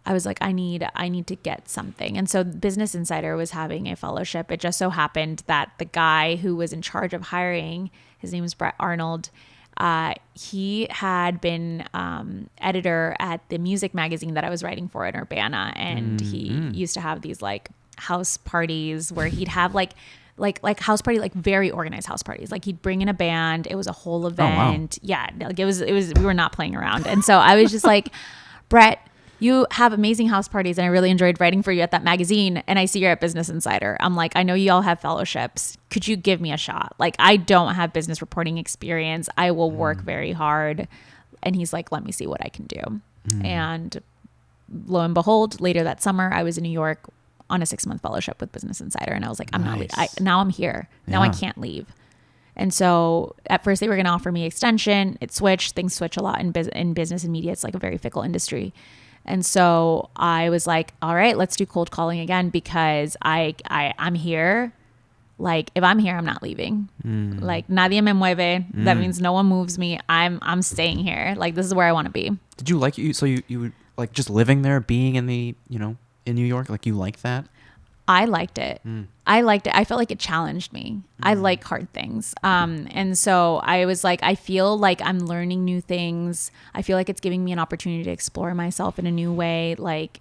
I was like, I need to get something. And so Business Insider was having a fellowship. It just so happened that the guy who was in charge of hiring, his name was Brett Arnold, he had been editor at the music magazine that I was writing for in Urbana. And he used to have these like house parties where he'd have like like house party, like very organized house parties. Like he'd bring in a band. It was a whole event. Oh, wow. Yeah. Like it was, we were not playing around. And so I was just like, Brett, you have amazing house parties and I really enjoyed writing for you at that magazine. And I see you're at Business Insider. I'm like, I know you all have fellowships. Could you give me a shot? Like, I don't have business reporting experience. I will work very hard. And he's like, let me see what I can do. And lo and behold, later that summer, I was in New York on a 6-month fellowship with Business Insider. And I was like, I'm not, now I'm here. Now I can't leave. And so at first they were going to offer me extension. It switched. Things switch a lot in business and media. It's like a very fickle industry. And so I was like, all right, let's do cold calling again because I'm here. Like if I'm here, I'm not leaving. Like nadie me mueve. That means no one moves me. I'm staying here. Like this is where I want to be. Did you like so you like just living there, being in the, in New York, like you like that? I liked it. I liked it. I felt like it challenged me. I like hard things. And so I was like, I feel like I'm learning new things. I feel like it's giving me an opportunity to explore myself in a new way. Like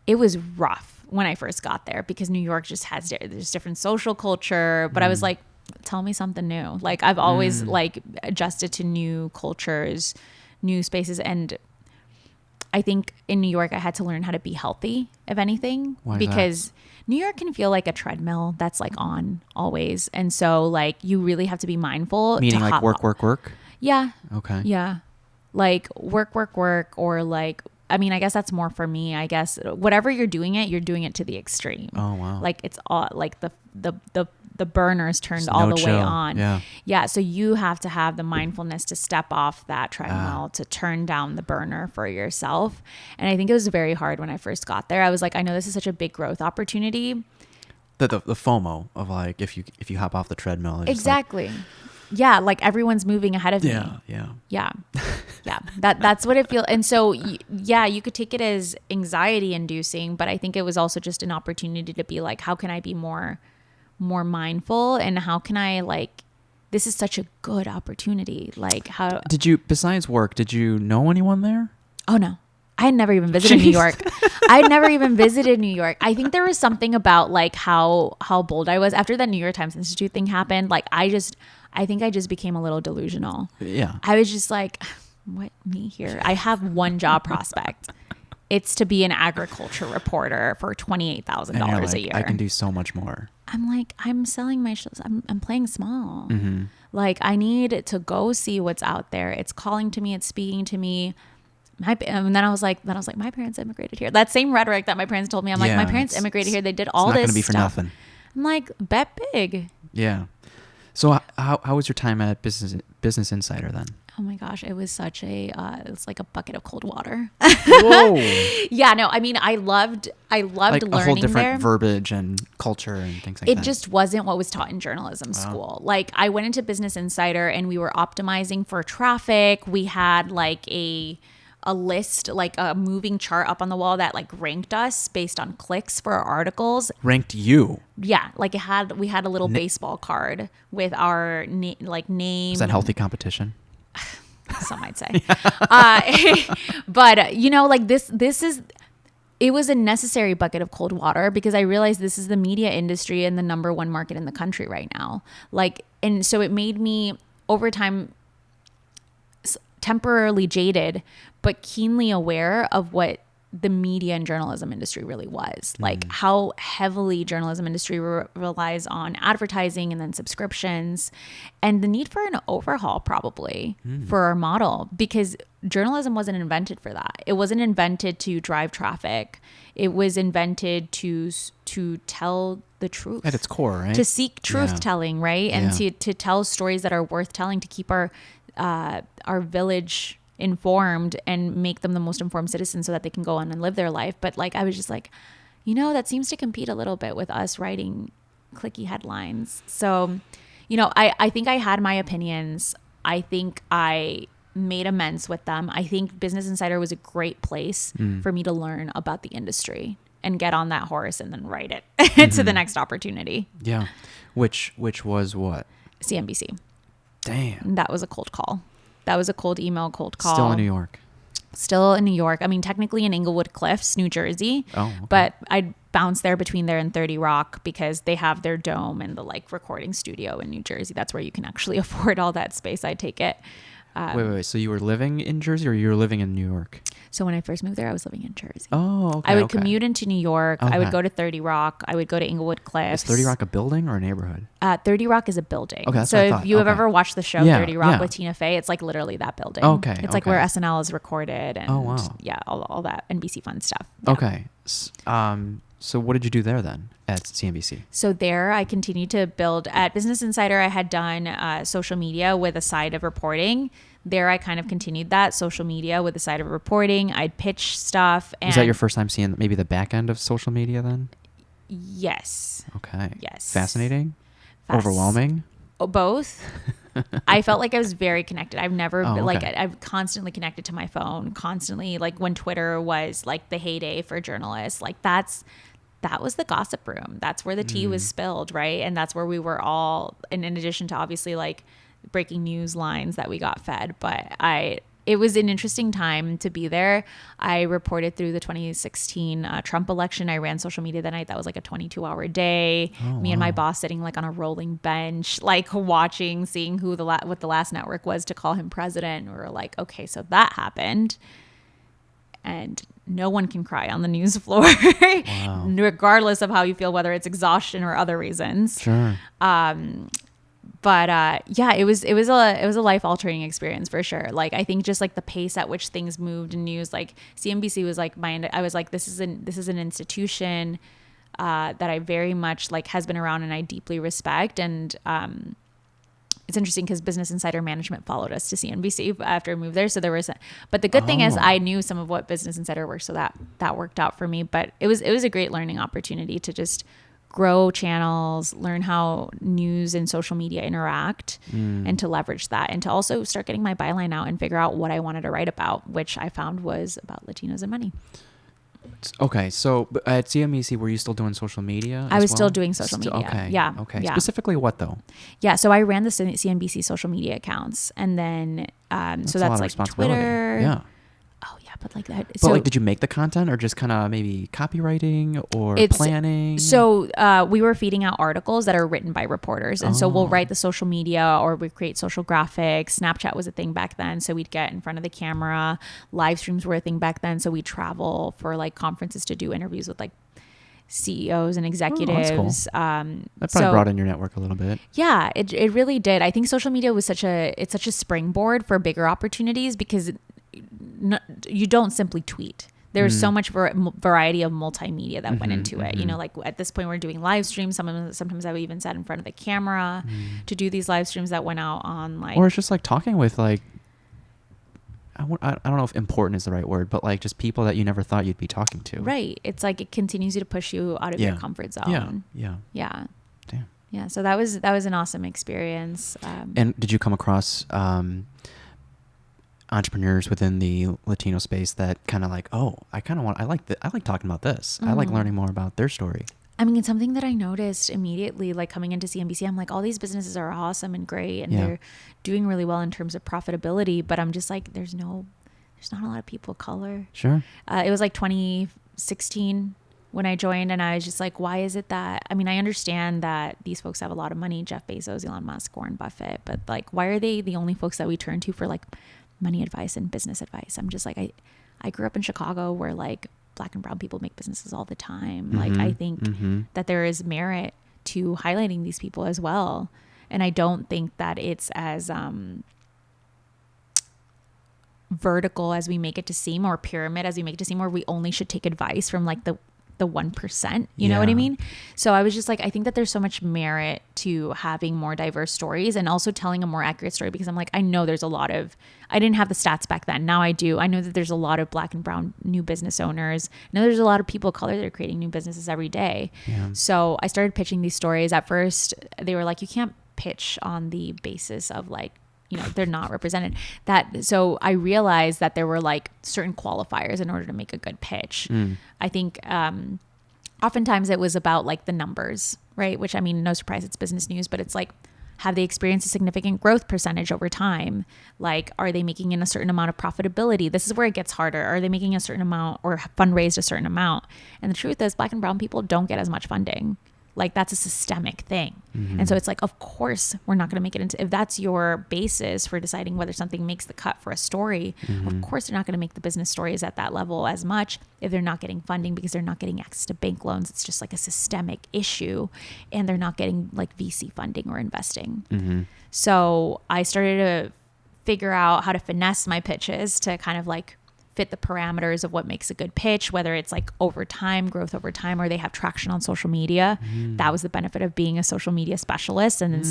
it was rough when I first got there because New York just there's different social culture, but I was like, tell me something new. Like I've always like adjusted to new cultures, new spaces. And I think in New York, I had to learn how to be healthy, if anything, because New York can feel like a treadmill that's like on always. And so like you really have to be mindful. Meaning like work. Yeah. Okay. Yeah. Like work, or like, I mean, I guess that's more for me. I guess whatever you're doing it to the extreme. Oh, wow. Like it's all like the burners turned It's all no the chill. way on. Yeah. Yeah. So you have to have the mindfulness to step off that treadmill, to turn down the burner for yourself. And I think it was very hard when I first got there. I was like, I know this is such a big growth opportunity. The FOMO of like, if you hop off the treadmill. Exactly. Yeah. Like everyone's moving ahead of me. Yeah. Yeah. That's what it feels. And so, yeah, you could take it as anxiety inducing, but I think it was also just an opportunity to be like, how can I be more mindful, and how can I like, this is such a good opportunity. Like how did you, besides work, did you know anyone there? Oh no, I had never even visited New York. I had never even visited New York. I think there was something about like how bold I was after that New York Times Institute thing happened. Like I think I just became a little delusional. Yeah. I was just like, what, me here? I have one job prospect. It's to be an agriculture reporter for $28,000 a year. I can do so much more. I'm like, I'm selling my shows. I'm playing small. Like I need to go see what's out there. It's calling to me. It's speaking to me. And then I was like, my parents immigrated here. That same rhetoric that my parents told me. I'm like, my parents immigrated here. They did all this stuff. It's not going to be for nothing. I'm like, bet big. Yeah. So how was your time at Business Insider then? Oh my gosh, it was such it's like a bucket of cold water. Whoa. Yeah, no, I mean, I loved like learning a whole different there. Verbiage and culture and things like that. It just wasn't what was taught in journalism school. Like I went into Business Insider and we were optimizing for traffic. We had like a list, like a moving chart up on the wall that like ranked us based on clicks for our articles. Ranked you? Yeah, like we had a little baseball card with our name. Is that healthy competition? Some might say. But like it was a necessary bucket of cold water because I realized this is the media industry and the number one market in the country right now. Like, and so it made me over time temporarily jaded, but keenly aware of what the media and journalism industry really was. Like how heavily journalism industry relies on advertising and then subscriptions, and the need for an overhaul probably for our model, because journalism wasn't invented for that. It wasn't invented to drive traffic. It was invented to tell the truth at its core, right? To seek truth telling, right? And to tell stories that are worth telling, to keep our village informed and make them the most informed citizens so that they can go on and live their life. But like I was just like, that seems to compete a little bit with us writing clicky headlines. So I think I had my opinions. I think I made amends with them. I think Business Insider was a great place for me to learn about the industry and get on that horse and then ride it to the next opportunity. Yeah. Which was what? CNBC. Damn. That was a cold call. That was a cold email, cold call. Still in New York. Still in New York. I mean, technically in Englewood Cliffs, New Jersey. Oh, okay. But I'd bounce there between there and 30 Rock because they have their dome and the like recording studio in New Jersey. That's where you can actually afford all that space. I take it. Wait. So you were living in Jersey or you were living in New York? So when I first moved there, I was living in Jersey. Oh, okay. I would commute into New York. I would go to 30 Rock. I would go to Inglewood Cliffs. Is 30 Rock a building or a neighborhood? 30 Rock is a building. Okay, that's so what I if thought. you have ever watched the show 30 Rock with Tina Fey, it's like literally that building. Okay. It's like where SNL is recorded and all that NBC Fun stuff. Yeah. Okay. So what did you do there then at CNBC? So there I continued to build. At Business Insider, I had done social media with a side of reporting. There I kind of continued that social media with a side of reporting. I'd pitch stuff. And was that your first time seeing maybe the back end of social media then? Yes. Okay. Yes. Fascinating? Overwhelming? Both. I felt like I was very connected. I've never I've constantly connected to my phone, constantly, like when Twitter was like the heyday for journalists, like that was the gossip room. That's where the tea was spilled, right? And that's where we were all, and in addition to obviously like breaking news lines that we got fed. But it was an interesting time to be there. I reported through the 2016 Trump election. I ran social media that night. That was like a 22-hour day. Me and my boss sitting like on a rolling bench, like watching, seeing who what the last network was to call him president. We were like, okay, so that happened. And no one can cry on the news floor, regardless of how you feel, whether it's exhaustion or other reasons. Sure. But it was a life altering experience for sure. Like I think just like the pace at which things moved in news, like CNBC was like I was like, this is an institution that I very much like has been around and I deeply respect. And it's interesting because Business Insider Management followed us to CNBC after we moved there. So there was, but the good thing is I knew some of what Business Insider works, so that worked out for me. But it was a great learning opportunity to just grow channels, learn how news and social media interact, and to leverage that, and to also start getting my byline out and figure out what I wanted to write about, which I found was about Latinos and money. Okay, so at CNBC, were you still doing social media? I was still doing social media. Okay. Yeah. Okay. Yeah. Specifically, what though? Yeah. So I ran the CNBC social media accounts, and then so that's like Twitter. Yeah. Oh yeah, but like that. But like, did you make the content, or just kind of maybe copywriting or planning? So we were feeding out articles that are written by reporters, and so we'll write the social media, or we create social graphics. Snapchat was a thing back then, so we'd get in front of the camera. Live streams were a thing back then, so we'd travel for like conferences to do interviews with like CEOs and executives. That's cool. That probably brought in your network a little bit. Yeah, it really did. I think social media was such a springboard for bigger opportunities because you don't simply tweet. There's so much variety of multimedia that went into it. You know, like at this point we're doing live streams. Sometimes I've even sat in front of the camera to do these live streams that went out on like, or it's just like talking with like, I don't know if important is the right word, but like just people that you never thought you'd be talking to. Right. It's like it continues you to push you out of your comfort zone. Yeah. Damn. Yeah. So that was an awesome experience. And did you come across entrepreneurs within the Latino space that kind of like, I like talking about this. I like learning more about their story. I mean, it's something that I noticed immediately, like coming into CNBC. I'm like, all these businesses are awesome and great, and they're doing really well in terms of profitability. But I'm just like, there's not a lot of people of color. Sure. It was like 2016 when I joined, and I was just like, why is it that? I mean, I understand that these folks have a lot of money, Jeff Bezos, Elon Musk, Warren Buffett, but like, why are they the only folks that we turn to for like money advice and business advice? I'm just like, I grew up in Chicago where like Black and brown people make businesses all the time. Like I think that there is merit to highlighting these people as well. And I don't think that it's as vertical as we make it to seem, or pyramid as we make it to seem, where we only should take advice from like the 1%, you know what I mean? So I was just like, I think that there's so much merit to having more diverse stories and also telling a more accurate story, because I'm like, I know there's I didn't have the stats back then. Now I do. I know that there's a lot of Black and brown new business owners. I know there's a lot of people of color that are creating new businesses every day. Yeah. So I started pitching these stories. At first they were like, you can't pitch on the basis of like, you know, they're not represented. So I realized that there were like certain qualifiers in order to make a good pitch. I think oftentimes it was about like the numbers, right? Which, I mean, no surprise, it's business news, but it's like, Have they experienced a significant growth percentage over time? Like, are they making in a certain amount of profitability? This is where it gets harder. Are they making a certain amount or fundraised a certain amount? And the truth is, Black and brown people don't get as much funding. Like, that's a systemic thing. And so it's like, of course, we're not going to make it into, if that's your basis for deciding whether something makes the cut for a story, of course, they're not going to make the business stories at that level as much if they're not getting funding, because they're not getting access to bank loans. It's just like a systemic issue, and they're not getting like VC funding or investing. So I started to figure out how to finesse my pitches to kind of like fit the parameters of what makes a good pitch, whether it's like over time, growth over time, or they have traction on social media. That was the benefit of being a social media specialist, and then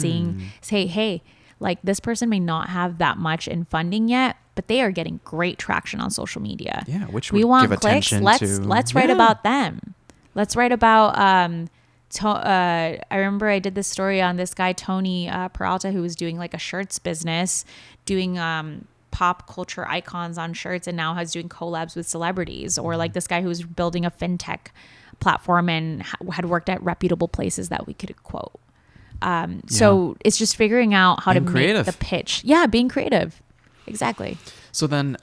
say, hey, like this person may not have that much in funding yet, but they are getting great traction on social media. Yeah, which we would want give clicks. attention Let's write about them. Let's write about I remember I did this story on this guy, Tony Peralta, who was doing like a shirts business, doing pop culture icons on shirts, and now has doing collabs with celebrities, or like this guy who was building a fintech platform and had worked at reputable places that we could quote. So it's just figuring out how to make the pitch. Yeah, being creative. Exactly. So then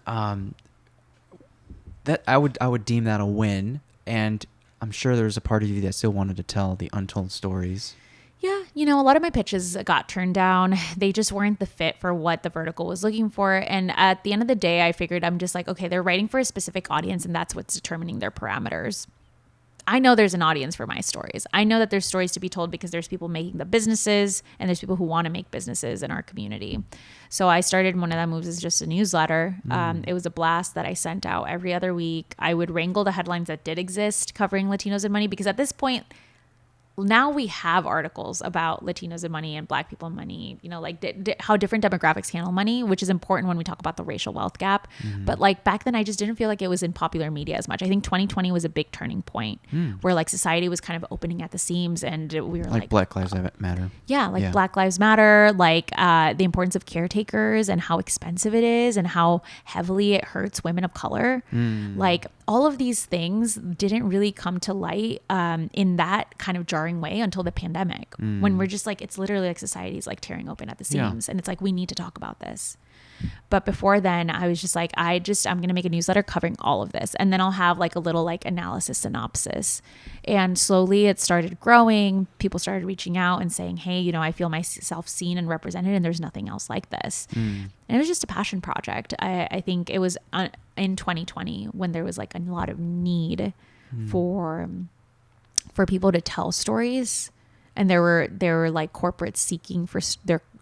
that I would deem that a win, and I'm sure there's a part of you that still wanted to tell the untold stories. Yeah, you know, a lot of my pitches got turned down. They just weren't the fit for what the vertical was looking for. And at the end of the day, I figured, I'm just like, okay, they're writing for a specific audience, and that's what's determining their parameters. I know there's an audience for my stories. I know that there's stories to be told because there's people making the businesses, and there's people who want to make businesses in our community. So I started Moneda Moves as just a newsletter. It was a blast that I sent out every other week. I would wrangle the headlines that did exist covering Latinos and money, because at this point, now we have articles about Latinos and money and Black people and money, you know, like how different demographics handle money, which is important when we talk about the racial wealth gap. But like back then, I just didn't feel like it was in popular media as much. I think 2020 was a big turning point where like society was kind of opening at the seams, and we were like Black Lives Matter. Yeah, like Black Lives Matter, like the importance of caretakers and how expensive it is and how heavily it hurts women of color. Like all of these things didn't really come to light in that kind of jarring way until the pandemic, when we're just like, it's literally like society's like tearing open at the seams, and it's like, we need to talk about this. But before then, I was just like, I'm going to make a newsletter covering all of this, and then I'll have like a little like analysis synopsis. And slowly it started growing. People started reaching out and saying, hey, you know, I feel myself seen and represented, and there's nothing else like this. And it was just a passion project. I think it was in 2020 when there was like a lot of need for people to tell stories, and there were like corporates seeking for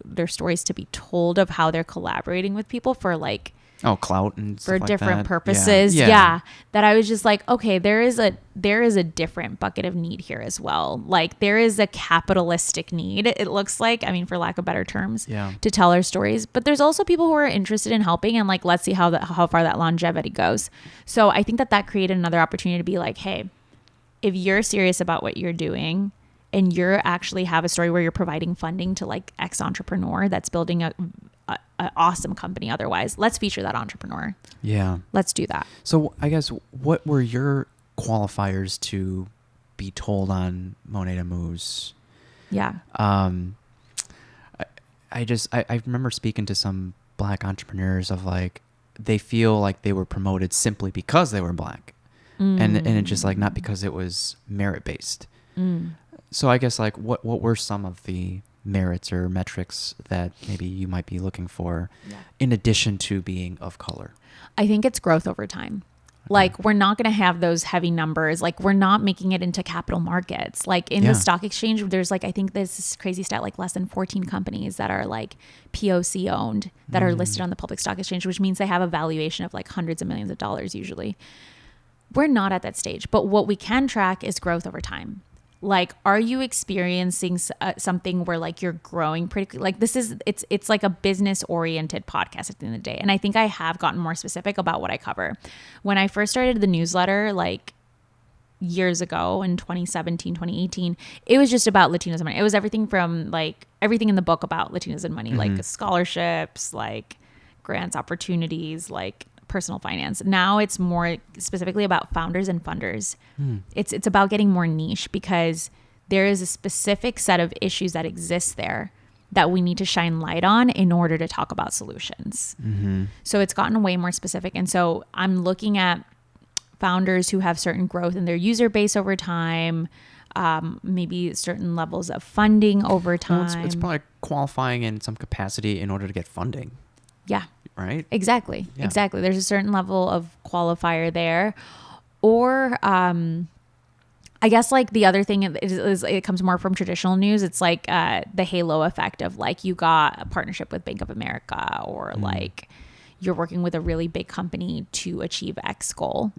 their stories to be told of how they're collaborating with people for like clout and for stuff different like that. purposes. Yeah, that I was just like, okay, there is a different bucket of need here as well. Like there is a capitalistic need, it looks like, I mean, for lack of better terms, to tell our stories. But there's also people who are interested in helping, and like, let's see how far that longevity goes. So I think that created another opportunity to be like, hey, if you're serious about what you're doing, and you're actually have a story where you're providing funding to like X entrepreneur that's building a awesome company otherwise, let's feature that entrepreneur. Yeah. Let's do that. So I guess, what were your qualifiers to be told on Moneda Moves? Yeah. I remember speaking to some Black entrepreneurs of like, they feel like they were promoted simply because they were Black. And it's just like, not because it was merit based. So I guess like, what were some of the merits or metrics that maybe you might be looking for in addition to being of color? I think it's growth over time. Like we're not going to have those heavy numbers. Like we're not making it into capital markets. Like in the stock exchange, there's like, I think there's this crazy stat, like less than 14 companies that are like POC owned that are listed on the public stock exchange, which means they have a valuation of like hundreds of millions of dollars usually. We're not at that stage, but what we can track is growth over time. Like, are you experiencing something where like you're growing pretty, like it's like a business oriented podcast at the end of the day. And I think I have gotten more specific about what I cover. When I first started the newsletter, like years ago in 2017, 2018, it was just about Latinos and money. It was everything from like everything in the book about Latinos and money, like scholarships, like grants, opportunities, like personal finance. Now it's more specifically about founders and funders. It's about getting more niche, because there is a specific set of issues that exist there that we need to shine light on in order to talk about solutions. So it's gotten way more specific. And so I'm looking at founders who have certain growth in their user base over time, maybe certain levels of funding over time. Well, it's probably qualifying in some capacity in order to get funding. Yeah. Right? Exactly. Yeah. Exactly. There's a certain level of qualifier there. Or I guess like the other thing is it comes more from traditional news. It's like the halo effect of like you got a partnership with Bank of America, or like you're working with a really big company to achieve X goal.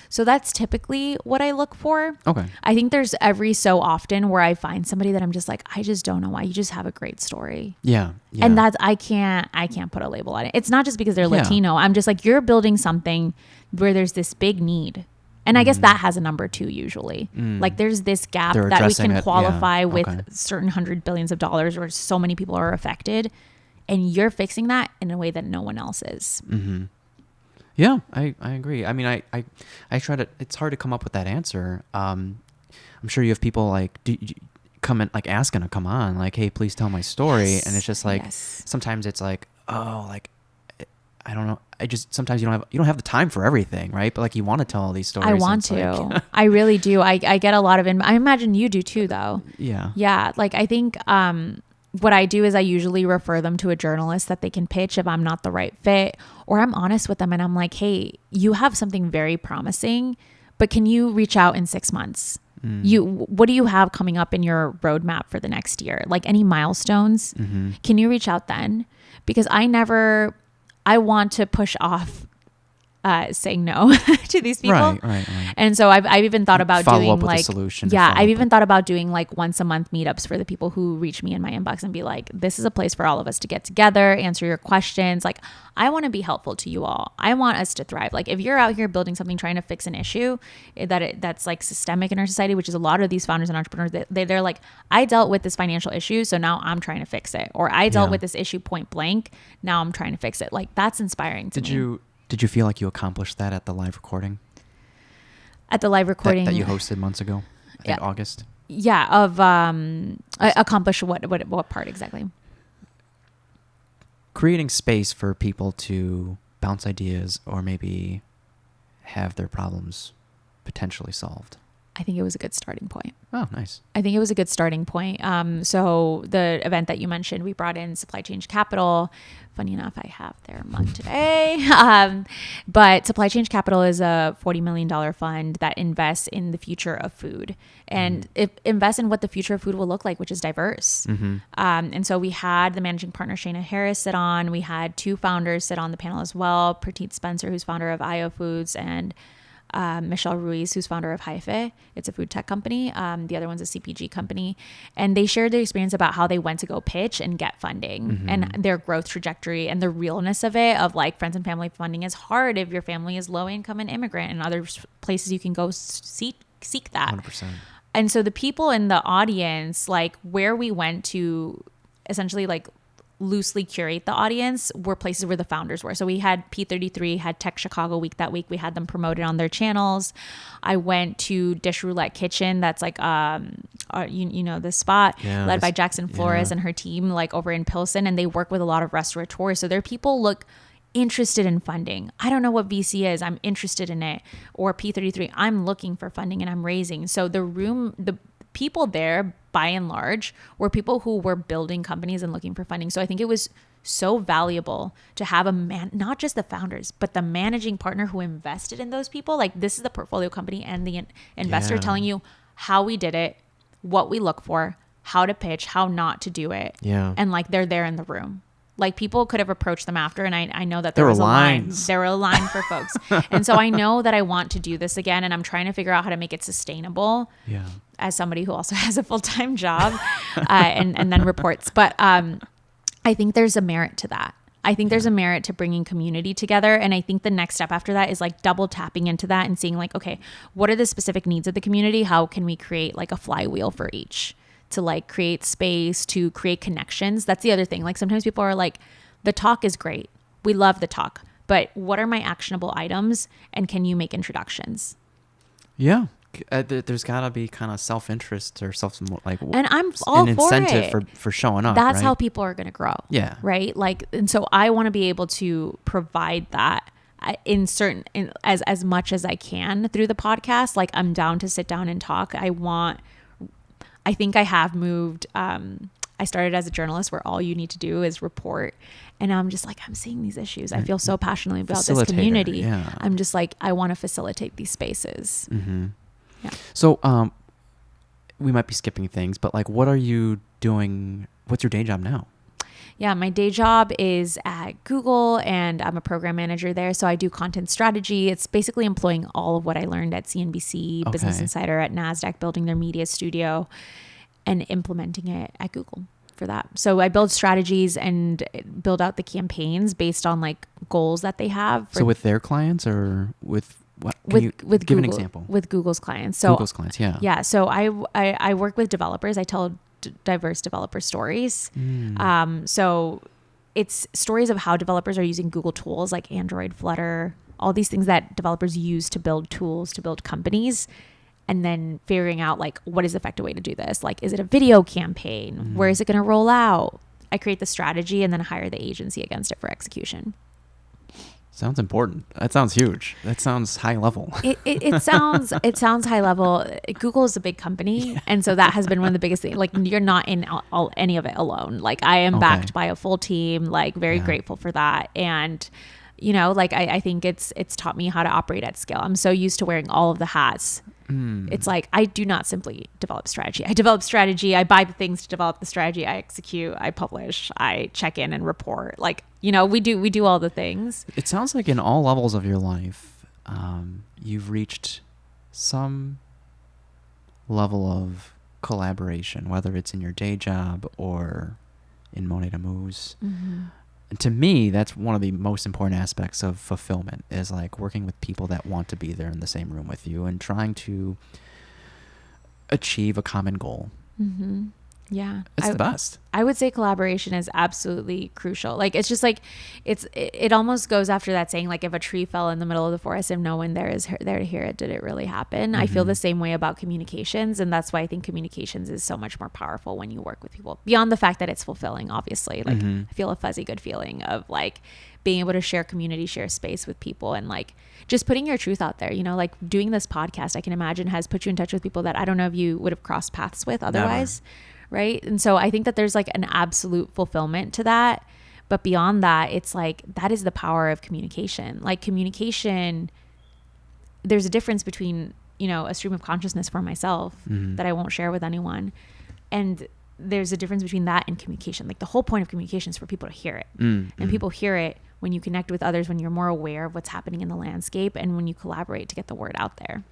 So that's typically what I look for. Okay. I think there's every so often where I find somebody that I'm just like, I just don't know why. You just have a great story. Yeah. And that's, I can't put a label on it. It's not just because they're Latino. I'm just like, you're building something where there's this big need. And I guess that has a number too, usually. Like there's this gap that we can qualify with certain $100 billion where so many people are affected. And you're fixing that in a way that no one else is. Yeah, I agree. I mean, I try to, it's hard to come up with that answer. I'm sure you have people like, come in, like asking to come on, like, hey, please tell my story. And it's just like, sometimes it's like, oh, like, I don't know. Sometimes you don't have the time for everything, right? But like you want to tell all these stories. I want to. Like, I really do. I get a lot of, I imagine you do too, though. Yeah. Yeah. Like I think, what I do is I usually refer them to a journalist that they can pitch if I'm not the right fit, or I'm honest with them and I'm like, hey, you have something very promising, but can you reach out in 6 months? What do you have coming up in your roadmap for the next year? Like any milestones? Can you reach out then? Because I want to push off saying no to these people. Right. And so I've even thought about follow doing up with like, a solution. I've even thought about doing like once a month meetups for the people who reach me in my inbox and be like, this is a place for all of us to get together, answer your questions. Like I want to be helpful to you all. I want us to thrive. Like if you're out here building something, trying to fix an issue that's like systemic in our society, which is a lot of these founders and entrepreneurs, they're like, I dealt with this financial issue, so now I'm trying to fix it. Or I dealt with this issue point blank, now I'm trying to fix it. Like that's inspiring to me. Did you feel like you accomplished that at the live recording? At the live recording that you hosted months ago, I think August. Yeah, of accomplish what part exactly? Creating space for people to bounce ideas or maybe have their problems potentially solved. I think it was a good starting point. Oh, nice. I think it was a good starting point. So the event that you mentioned, we brought in Supply Chain Capital. Funny enough, I have their mug today. But Supply Chain Capital is a $40 million fund that invests in the future of food and it invests in what the future of food will look like, which is diverse. And so we had the managing partner, Shayna Harris, sit on. We had 2 founders sit on the panel as well. Prateet Spencer, who's founder of IO Foods, and Michelle Ruiz, who's founder of Hyphe. It's a food tech company. The other one's a CPG company. And they shared their experience about how they went to go pitch and get funding and their growth trajectory and the realness of it, of like friends and family funding is hard if your family is low income and immigrant, and other places you can go seek that. 100%. And so the people in the audience, like where we went to essentially like loosely curate the audience, were places where the founders were. So we had P33 had Tech Chicago Week that week. We had them promoted on their channels. I went to Dish Roulette Kitchen. That's like, you know, the spot led by Jackson Flores and her team, like over in Pilsen, and they work with a lot of restaurateurs. So their people look interested in funding. I don't know what VC is. I'm interested in it. Or P33, I'm looking for funding and I'm raising. So the people there, by and large, were people who were building companies and looking for funding. So I think it was so valuable to have not just the founders, but the managing partner who invested in those people. Like this is the portfolio company and the investor telling you how we did it, what we look for, how to pitch, how not to do it. Yeah. And like they're there in the room. Like people could have approached them after, and I know that there was a line. There were a line for folks. And so I know that I want to do this again, and I'm trying to figure out how to make it sustainable. Yeah. As somebody who also has a full-time job and then reports. But I think there's a merit to that. I think there's a merit to bringing community together. And I think the next step after that is like double tapping into that and seeing like, okay, what are the specific needs of the community? How can we create like a flywheel for each? To like create space, to create connections. That's the other thing. Like sometimes people are like, the talk is great. We love the talk, but what are my actionable items? And can you make introductions? Yeah. there's got to be kind of self-interest or and I'm all an for incentive it. for showing up. That's right? how people are going to grow. Yeah. Right. Like, and so I want to be able to provide that as much as I can through the podcast. Like, I'm down to sit down and talk. I think I have moved. I started as a journalist where all you need to do is report. And I'm just like, I'm seeing these issues. I feel so passionately about this community. Yeah. I'm just like, I want to facilitate these spaces. Mm-hmm. Yeah. So we might be skipping things, but like, what are you doing? What's your day job now? Yeah, my day job is at Google and I'm a program manager there. So I do content strategy. It's basically employing all of what I learned at CNBC, Business Insider, at NASDAQ, building their media studio and implementing it at Google for that. So I build strategies and build out the campaigns based on like goals that they have. So with their clients or with what? With give Google, an example. With Google's clients. So Google's clients, yeah. Yeah. So I work with developers. I tell diverse developer stories. So it's stories of how developers are using Google tools like Android, Flutter, all these things that developers use to build tools, to build companies, and then figuring out like, what is the effective way to do this? Like, is it a video campaign? Where is it going to roll out? I create the strategy and then hire the agency against it for execution. Sounds important. That sounds huge. That sounds high level. It sounds high level. Google is a big company, and so that has been one of the biggest things. Like, you're not in any of it alone. Like, I am backed by a full team. Like, very grateful for that. And like I think it's taught me how to operate at scale. I'm so used to wearing all of the hats. It's like, I do not simply develop strategy. I develop strategy. I buy the things to develop the strategy. I execute. I publish. I check in and report. Like, we do all the things. It sounds like in all levels of your life, you've reached some level of collaboration, whether it's in your day job or in Moneda Moves. And to me, that's one of the most important aspects of fulfillment, is like working with people that want to be there in the same room with you and trying to achieve a common goal. Yeah. It's the best. I would say collaboration is absolutely crucial. Like, it's just like, it almost goes after that saying, like, if a tree fell in the middle of the forest and no one there is there to hear it, did it really happen? I feel the same way about communications. And that's why I think communications is so much more powerful when you work with people, beyond the fact that it's fulfilling, obviously. Like, I feel a fuzzy good feeling of like being able to share community, share space with people, and like just putting your truth out there. Like doing this podcast, I can imagine has put you in touch with people that I don't know if you would have crossed paths with otherwise. Never. Right. And so I think that there's like an absolute fulfillment to that. But beyond that, it's like, that is the power of communication. Like, communication, there's a difference between, a stream of consciousness for myself that I won't share with anyone. And there's a difference between that and communication. Like, the whole point of communication is for people to hear it. And people hear it when you connect with others, when you're more aware of what's happening in the landscape, and when you collaborate to get the word out there.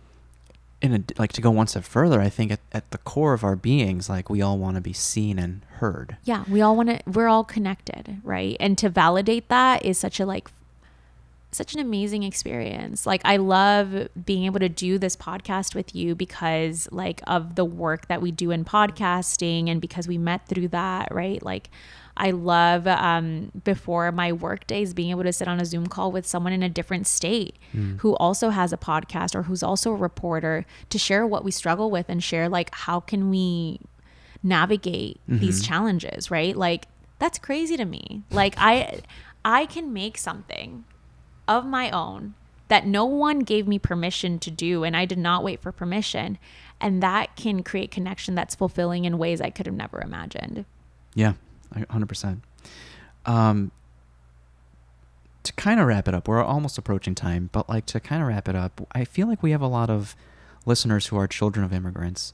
Like, to go one step further, I think at the core of our beings, like, we all want to be seen and heard. Yeah, we're all connected, right? And to validate that is such an amazing experience. Like, I love being able to do this podcast with you because like of the work that we do in podcasting, and because we met through that, right? Like, I love before my work days being able to sit on a Zoom call with someone in a different state who also has a podcast or who's also a reporter, to share what we struggle with and share like, how can we navigate these challenges, right? Like, that's crazy to me. Like, I can make something of my own that no one gave me permission to do, and I did not wait for permission, and that can create connection that's fulfilling in ways I could have never imagined. Yeah. 100%. To kind of wrap it up, we're almost approaching time, but like, to kind of wrap it up, I feel like we have a lot of listeners who are children of immigrants.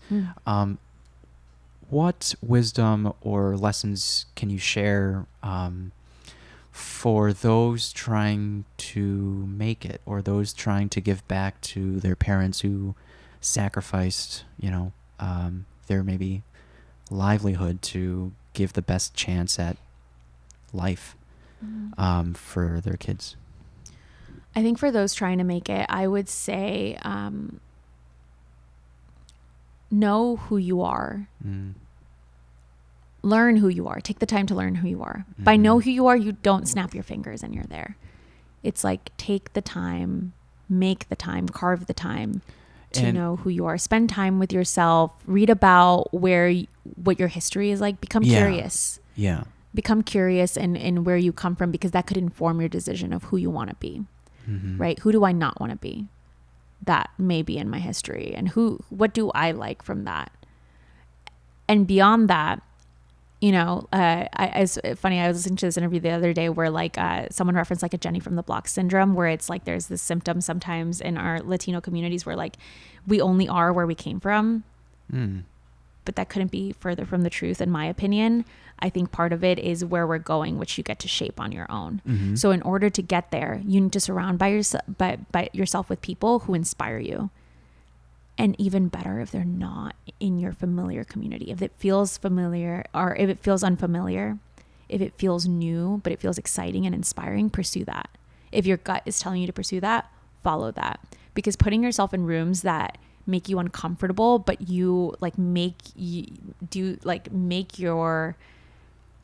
What wisdom or lessons can you share for those trying to make it, or those trying to give back to their parents who sacrificed, their maybe livelihood to give the best chance at life for their kids? I think for those trying to make it, I would say know who you are. Learn who you are. Take the time to learn who you are. By know who you are, you don't snap your fingers and you're there. It's like, take the time, make the time, carve the time. to know who you are. Spend time with yourself. Read about what your history is like. Become curious. Yeah. Become curious and where you come from, because that could inform your decision of who you want to be. Mm-hmm. Right? Who do I not want to be? That may be in my history, and what do I like from that? And beyond that, it's funny. I was listening to this interview the other day where like someone referenced like a Jenny from the Block syndrome, where it's like there's this symptom sometimes in our Latino communities where like we only are where we came from. But that couldn't be further from the truth, in my opinion. I think part of it is where we're going, which you get to shape on your own. Mm-hmm. So in order to get there, you need to surround by yourself with people who inspire you. And even better if they're not in your familiar community. If it feels familiar, or if it feels unfamiliar, if it feels new, but it feels exciting and inspiring, pursue that. If your gut is telling you to pursue that, follow that. Because putting yourself in rooms that make you uncomfortable, but you like make your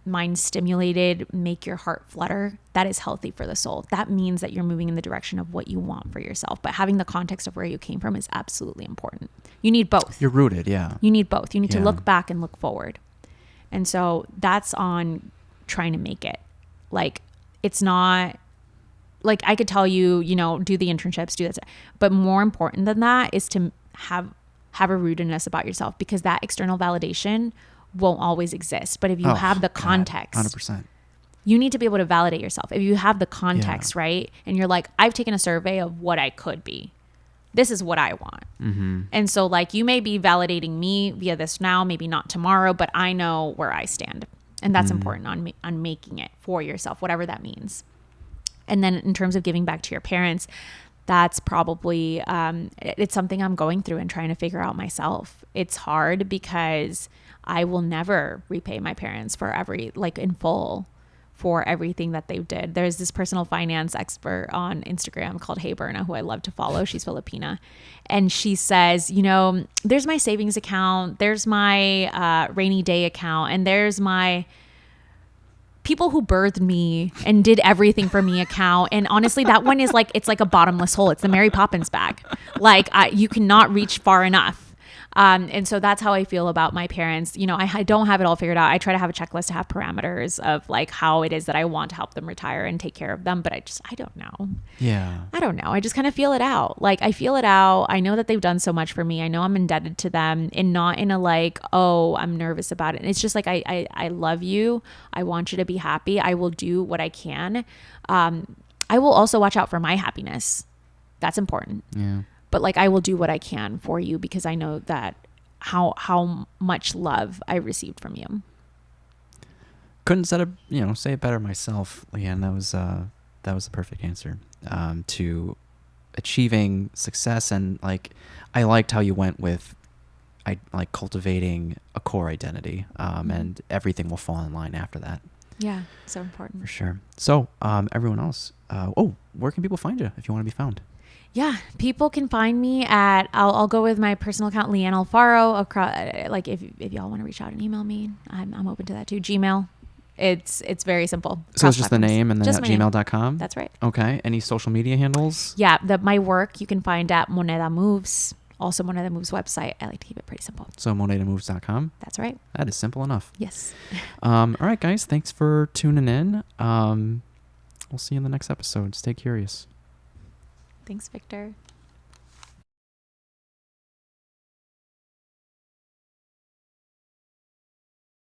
mind stimulated, make your heart flutter, that is healthy for the soul. That means that you're moving in the direction of what you want for yourself. But having the context of where you came from is absolutely important. You need both. You're rooted, yeah. You need both. You need to look back and look forward. And so that's on trying to make it. Like, it's not like I could tell you, do the internships, do that. But more important than that is to have a rootedness about yourself, because that external validation won't always exist. But if you have the context, 100%. You need to be able to validate yourself. If you have the context, right? And you're like, I've taken a survey of what I could be. This is what I want. Mm-hmm. And so like, you may be validating me via this now, maybe not tomorrow, but I know where I stand. And that's important on making it for yourself, whatever that means. And then in terms of giving back to your parents, that's probably, it's something I'm going through and trying to figure out myself. It's hard because I will never repay my parents for in full for everything that they did. There's this personal finance expert on Instagram called Hey Berna, who I love to follow. She's Filipina. And she says, there's my savings account, there's my rainy day account, and there's my people who birthed me and did everything for me account. And honestly, that one is like, it's like a bottomless hole. It's the Mary Poppins bag. Like you cannot reach far enough. And so that's how I feel about my parents. I don't have it all figured out. I try to have a checklist to have parameters of like how it is that I want to help them retire and take care of them. But I don't know. Yeah. I don't know. I just kind of feel it out. Like I feel it out. I know that they've done so much for me. I know I'm indebted to them, and not in a like, oh, I'm nervous about it. And it's just like, I love you. I want you to be happy. I will do what I can. I will also watch out for my happiness. That's important. Yeah. But like, I will do what I can for you, because I know that how much love I received from you. Couldn't say it better myself, Lyanne. That was the perfect answer to achieving success. And like, I liked how you went with cultivating a core identity, and everything will fall in line after that. Yeah, so important. For sure. So everyone else, where can people find you if you want to be found? Yeah, people can find me at, I'll go with my personal account, Lyanne Alfaro. Like if y'all want to reach out and email me, I'm open to that too. Gmail. It's very simple. So it's just the name and then at gmail.com? That's right. Okay. Any social media handles? Yeah, my work you can find at Moneda Moves. Also Moneda Moves website. I like to keep it pretty simple. So monedamoves.com? That's right. That is simple enough. Yes. All right, guys. Thanks for tuning in. We'll see you in the next episode. Stay curious. Thanks, Victor.